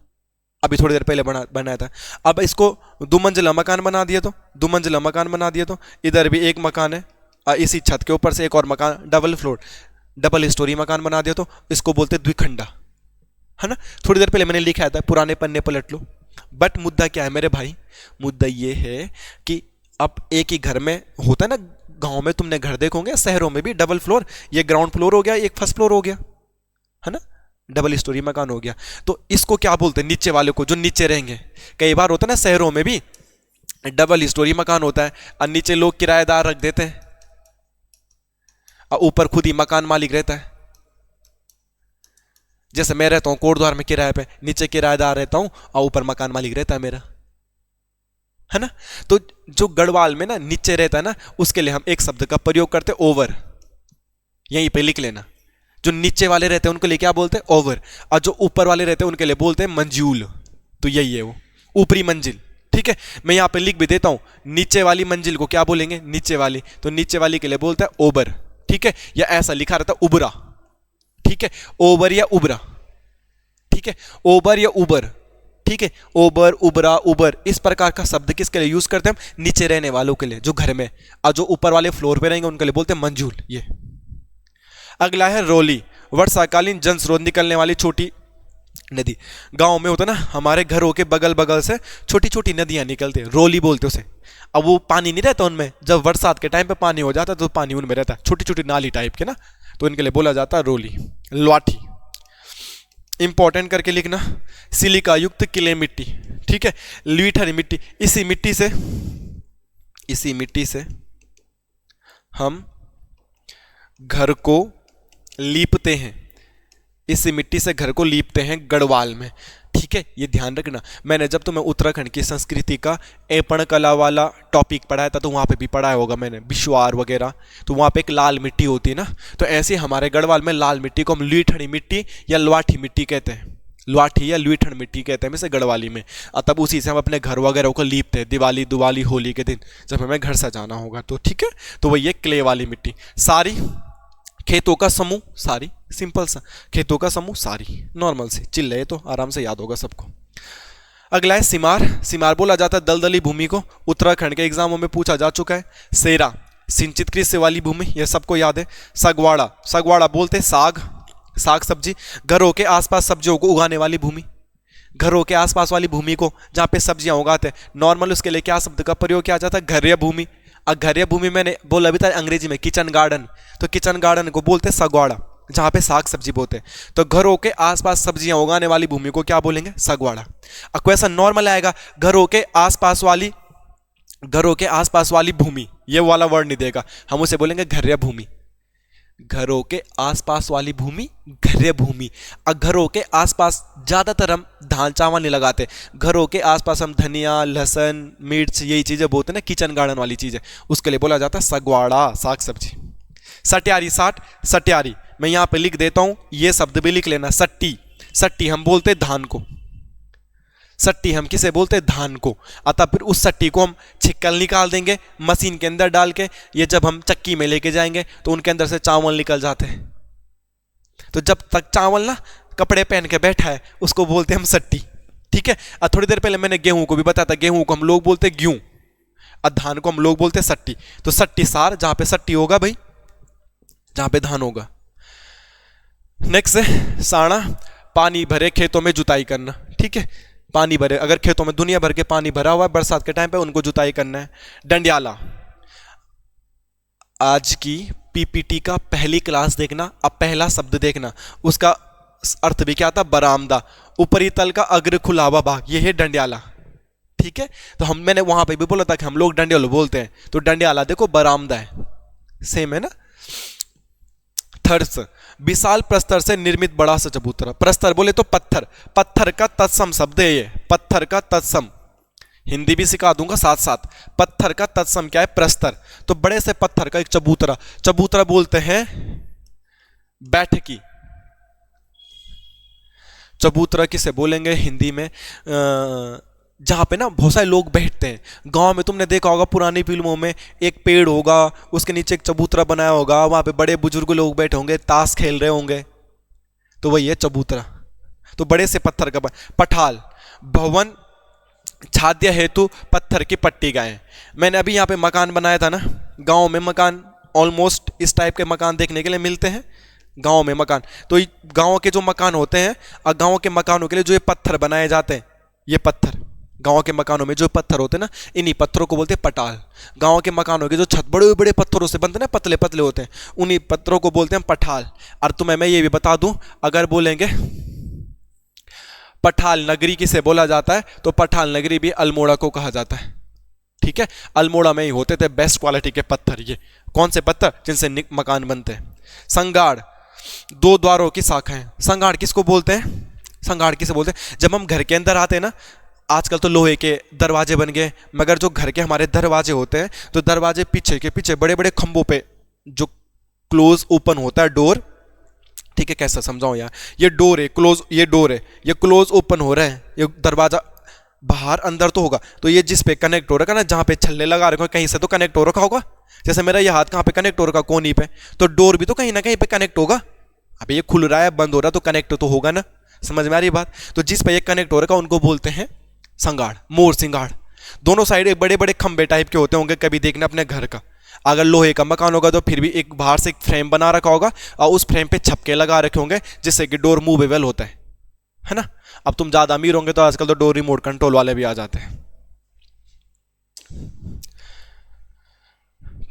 अभी थोड़ी देर पहले बनाया था। अब इसको दो मंजिला मकान बना दिया, तो दो मंजिला मकान बना दिया, तो इधर भी एक मकान है, इसी छत के ऊपर से एक और मकान, डबल फ्लोर, डबल स्टोरी मकान बना दिया, तो इसको बोलते द्विखंडा, है ना। थोड़ी देर पहले मैंने लिखा था, पुराने पन्ने पलट लो। बट मुद्दा क्या है मेरे भाई, मुद्दा ये है कि अब एक ही घर में होता है ना, गांव में तुमने घर देखोगे, शहरों में भी डबल फ्लोर, ये ग्राउंड फ्लोर हो गया, एक फर्स्ट फ्लोर हो गया, है ना, डबल स्टोरी मकान हो गया। तो इसको क्या बोलते हैं, नीचे वाले को, जो नीचे रहेंगे। कई बार होता है ना शहरों में भी डबल स्टोरी मकान होता है, और नीचे लोग किराएदार रख देते हैं, और ऊपर खुद ही मकान मालिक रहता है। जैसे मैं रहता हूं कोटद्वार में किराए पे, नीचे किराएदार रहता हूं और ऊपर मकान मालिक रहता है मेरा, है ना। तो जो गढ़वाल में ना नीचे रहता है ना, उसके लिए हम एक शब्द का प्रयोग करते हैं, ओवर। यहीं पे लिख लेना, जो नीचे वाले रहते हैं उनके लिए क्या बोलते हैं, ओवर, और जो ऊपर वाले रहते हैं उनके लिए बोलते हैं मंजूल। तो यही है वो ऊपरी मंजिल, ठीक है। मैं यहां पे लिख भी देता हूं, नीचे वाली मंजिल को क्या बोलेंगे, नीचे वाली, तो नीचे वाली के लिए बोलता है ओबर, ठीक है। या ऐसा लिखा रहता है उबरा, ठीक है, ओबर या उबरा, ठीक है, ओबर या उबर, ठीक है, ओबर, उबरा, उबर, इस प्रकार का शब्द किसके लिए यूज करते हैं हम, नीचे रहने वालों के लिए, जो घर में, और जो ऊपर वाले फ्लोर पे रहेंगे उनके लिए बोलते हैं मंजूल। ये अगला है रोली, वर्षाकालीन जन स्रोत निकलने वाली छोटी नदी। गांव में होता ना, हमारे घरों के बगल बगल से छोटी छोटी नदियां निकलती है, रोली बोलते उसे। अब वो पानी नहीं रहता उनमें, जब बरसात के टाइम पे पानी हो जाता है तो पानी उनमें रहता है, छोटी छोटी नाली टाइप के ना, तो इनके लिए बोला जाता है रोली। लवाठी, इंपॉर्टेंट करके लिखना, सिलिका युक्त क्ले मिट्टी, ठीक है, लीठरी मिट्टी, इसी मिट्टी से हम घर को लीपते हैं, इसी मिट्टी से घर को लीपते हैं गढ़वाल में, ठीक है। ये ध्यान रखना, मैंने जब तुम्हें उत्तराखंड की संस्कृति का एपण कला वाला टॉपिक पढ़ाया था, तो वहाँ पे भी पढ़ाया होगा मैंने, बिश्वार वगैरह, तो वहाँ पे एक लाल मिट्टी होती है ना, तो ऐसे हमारे गढ़वाल में लाल मिट्टी को हम लीठड़ी मिट्टी या लवाठी मिट्टी कहते हैं, लवाठी या लुईठड़ मिट्टी कहते हैं इसे गढ़वाली में। और तब उसी से हम अपने घर वगैरह को लीपते हैं, दिवाली होली के दिन जब हमें घर सजाना होगा, तो ठीक है। तो वही है क्ले वाली मिट्टी। सारी, खेतों का समूह, सारी, सिंपल सा, खेतों का समूह सारी, नॉर्मल सी चिल्ले, है तो आराम से याद होगा सबको। अगला है सिमार, सिमार बोला जाता है दलदली भूमि को, उत्तराखंड के एग्जामों में पूछा जा चुका है। सेरा, सिंचित कृषि वाली भूमि, यह सबको याद है। सगवाड़ा, सगवाड़ा बोलते साग, साग सब्जी, घरों के आसपास सब्जियों को उगाने वाली भूमि, घरों के आसपास वाली भूमि को जहाँ पे सब्जियां उगाते हैं, नॉर्मल उसके लिए क्या शब्द का प्रयोग किया जाता है, घर्य भूमि। घर्य भूमि मैंने बोला भी था अंग्रेजी में किचन गार्डन, तो किचन गार्डन को बोलते सगवाड़ा, जहाँ पे साग सब्जी बोते हैं। तो घरों के आसपास सब्जियां उगाने वाली भूमि को क्या बोलेंगे, सगवाड़ा। अब क्वेश्चन नॉर्मल आएगा, घरों के आसपास वाली भूमि, ये वाला वर्ड नहीं देगा, हम उसे बोलेंगे घर्य भूमि। घरों के आसपास वाली भूमि घर्य भूमि। घरों के आसपास ज्यादातर हम धान चावल नहीं लगाते, घरों के आसपास हम धनिया, लहसुन, मिर्च, यही चीजें बोलते हैं ना, किचन गार्डन वाली चीजें, उसके लिए बोला जाता है सगवाड़ा, साग सब्जी। सट्यारी, सट्यारी, मैं यहां पे लिख देता हूं, ये शब्द भी लिख लेना, सट्टी, सट्टी हम बोलते धान को, सट्टी हम किसे बोलते हैं? धान को। अतः फिर उस सट्टी को हम छिक्कल निकाल देंगे मशीन के अंदर डाल के, ये जब हम चक्की में लेके जाएंगे तो उनके अंदर से चावल निकल जाते हैं। तो जब तक चावल ना कपड़े पहन के बैठा है उसको बोलते हैं हम सट्टी। ठीक है। और थोड़ी देर पहले मैंने गेहूं को भी बताया था, गेहूं को हम लोग बोलते हैं गेहूं और धान को हम लोग बोलते हैं सट्टी। तो सट्टी सार, जहां पे सट्टी होगा भाई, जहां पे धान होगा। नेक्स्ट है साणा, पानी भरे खेतों में जुताई करना। ठीक है, पानी भरे, अगर खेतों में दुनिया भर के पानी भरा हुआ है बरसात के टाइम पे, उनको जुताई करना है। डंडियाला, आज की पीपीटी का पहली क्लास देखना, अब पहला शब्द देखना, उसका अर्थ भी क्या था? बरामदा, ऊपरी तल का अग्र खुला हुआ भाग, ये है डंडियाला। ठीक है, तो मैंने वहां पे भी बोला था कि हम लोग डंडियाला बोलते हैं, तो डंडियाला देखो बरामदा है, सेम है ना। थर्स, विशाल प्रस्तर से निर्मित बड़ा सा चबूतरा। प्रस्तर बोले तो पत्थर, पत्थर का तत्सम शब्द है ये, पत्थर का तत्सम। हिंदी भी सिखा दूंगा साथ साथ। पत्थर का तत्सम क्या है? प्रस्तर। तो बड़े से पत्थर का एक चबूतरा, चबूतरा बोलते हैं बैठकी। चबूतरा किसे बोलेंगे हिंदी में? जहां पे ना बहुत सारे लोग बैठते हैं। गांव में तुमने देखा होगा पुरानी फिल्मों में, एक पेड़ होगा, उसके नीचे एक चबूतरा बनाया होगा, वहां पे बड़े बुजुर्ग लोग बैठे होंगे, ताश खेल रहे होंगे, तो वही है चबूतरा। तो बड़े से पत्थर का पठाल, भवन छाद्य हेतु पत्थर की पट्टी गाएं। मैंने अभी यहाँ पे मकान बनाया था ना, गांव में मकान ऑलमोस्ट इस टाइप के मकान देखने के लिए मिलते हैं गांव में मकान। तो गांव के जो मकान होते हैं और गांव के मकानों के लिए जो ये पत्थर बनाए जाते हैं, ये पत्थर गांव के मकानों में जो पत्थर होते हैं ना, इन्हीं पत्थरों को बोलते हैं पटाल। गांव के मकानों के जो छत बड़े बड़े पत्थरों से बनते हैं ना, पतले पतले होते हैं, उन्हीं पत्थरों को बोलते हैं पठाल। और तुम्हें मैं ये भी बता दूं, अगर बोलेंगे पठाल नगरी किसे बोला जाता है, तो पठाल नगरी भी अल्मोड़ा को कहा जाता है। ठीक है, अल्मोड़ा में ही होते थे बेस्ट क्वालिटी के पत्थर। ये कौन से पत्थर? जिनसे मकान बनते हैं। संगाड़, दो द्वारों की शाखाएं। संगाड़ किसको बोलते हैं? संगाड़ किसे बोलते हैं? जब हम घर के अंदर आते हैं ना, आजकल तो लोहे के दरवाजे बन गए, मगर जो घर के हमारे दरवाजे होते हैं, तो दरवाजे पीछे के पीछे बड़े बड़े खंभों पे जो क्लोज ओपन होता है डोर। ठीक है, कैसा समझाऊं यार, ये डोर है क्लोज, ये डोर है, ये क्लोज ओपन हो रहा है, ये दरवाजा बाहर अंदर तो होगा, तो ये जिस पे कनेक्ट हो रखा ना, जहां पे छल्ले लगा रखे कहीं से तो कनेक्ट हो रखा होगा। जैसे मेरा ये हाथ कहां पे कनेक्ट हो रखा? कोनी पे, तो डोर भी तो कहीं ना कहीं पे कनेक्ट होगा। अबे ये खुल रहा है, बंद हो रहा है, तो कनेक्ट तो होगा ना। समझ में आ रही बात? तो जिस पे ये कनेक्ट हो रखा उनको बोलते हैं संगाड़, मोर सिंगाड़। दोनों साइड बड़े बड़े खंबे टाइप के होते होंगे, कभी देखना अपने घर का। अगर लोहे का मकान होगा तो फिर भी एक बाहर से एक फ्रेम बना रखा होगा और उस फ्रेम पे छपके लगा रखे होंगे, जिससे कि डोर मूवेबल होता है ना। अब तुम ज्यादा अमीर होंगे तो आजकल तो डोर रिमोट कंट्रोल वाले भी आ जाते हैं।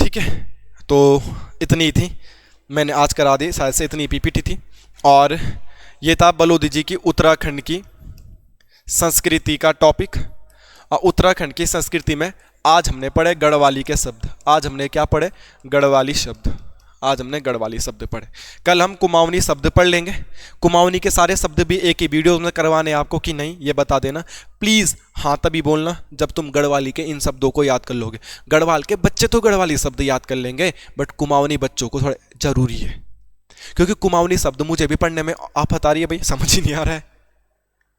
ठीक है, तो इतनी थी, मैंने आज करा दी, शायद से इतनी पीपीटी थी। और ये था बलोदी जी की उत्तराखंड की संस्कृति का टॉपिक। और उत्तराखंड की संस्कृति में आज हमने पढ़े गढ़वाली के शब्द। आज हमने क्या पढ़े? गढ़वाली शब्द। आज हमने गढ़वाली शब्द पढ़े। कल हम कुमाऊनी शब्द पढ़ लेंगे। कुमाऊनी के सारे शब्द भी एक ही वीडियो में करवाने आपको कि नहीं, ये बता देना प्लीज़। हाँ तभी बोलना जब तुम गढ़वाली के इन शब्दों को याद कर लोगे। गढ़वाल के बच्चे तो गढ़वाली शब्द याद कर लेंगे, बट कुमाऊनी बच्चों को थोड़ा जरूरी है, क्योंकि कुमाऊनी शब्द मुझे भी पढ़ने में आफत आ रही है भाई, समझ ही नहीं आ रहा है।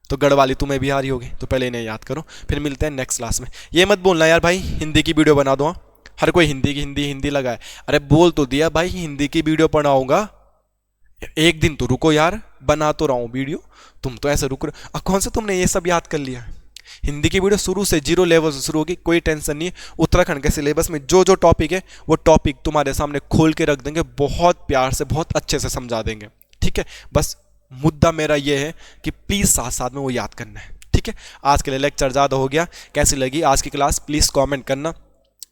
तो गढ़वाली तुम्हें भी आ रही होगी, तो पहले इन्हें याद करो, फिर मिलते हैं नेक्स्ट क्लास में। ये मत बोलना यार भाई हिंदी की वीडियो बना दो, हर कोई हिंदी की हिंदी लगाए। अरे बोल तो दिया भाई हिंदी की वीडियो बनाऊंगा, एक दिन तो रुको यार, बना तो रहा हूँ वीडियो, तुम तो ऐसे रुक रहे। कौन से तुमने ये सब याद कर लिया? हिंदी की वीडियो शुरू से 0 लेवल से शुरू होगी, कोई टेंशन नहीं है। उत्तराखंड के सिलेबस में जो जो टॉपिक है वो टॉपिक तुम्हारे सामने खोल के रख देंगे, बहुत प्यार से बहुत अच्छे से समझा देंगे। ठीक है, बस मुद्दा मेरा ये है कि प्लीज़ साथ साथ में वो याद करना है। ठीक है, आज के लिए लेक्चर ज़्यादा हो गया। कैसी लगी आज की क्लास प्लीज़ कमेंट करना।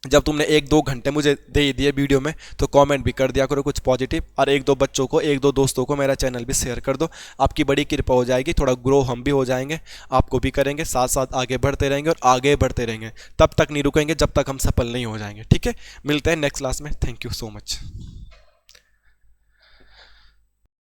जब तुमने 1-2 घंटे मुझे दे दिए वीडियो में, तो कमेंट भी कर दिया करो कुछ पॉजिटिव, और 1-2 बच्चों को 1-2 दोस्तों को मेरा चैनल भी शेयर कर दो। आपकी बड़ी कृपा हो जाएगी, थोड़ा ग्रो हम भी हो जाएंगे, आपको भी करेंगे, साथ साथ आगे बढ़ते रहेंगे और आगे बढ़ते रहेंगे। तब तक नहीं रुकेंगे जब तक हम सफल नहीं हो जाएंगे। ठीक है, मिलते हैं नेक्स्ट क्लास में। Thank you so much.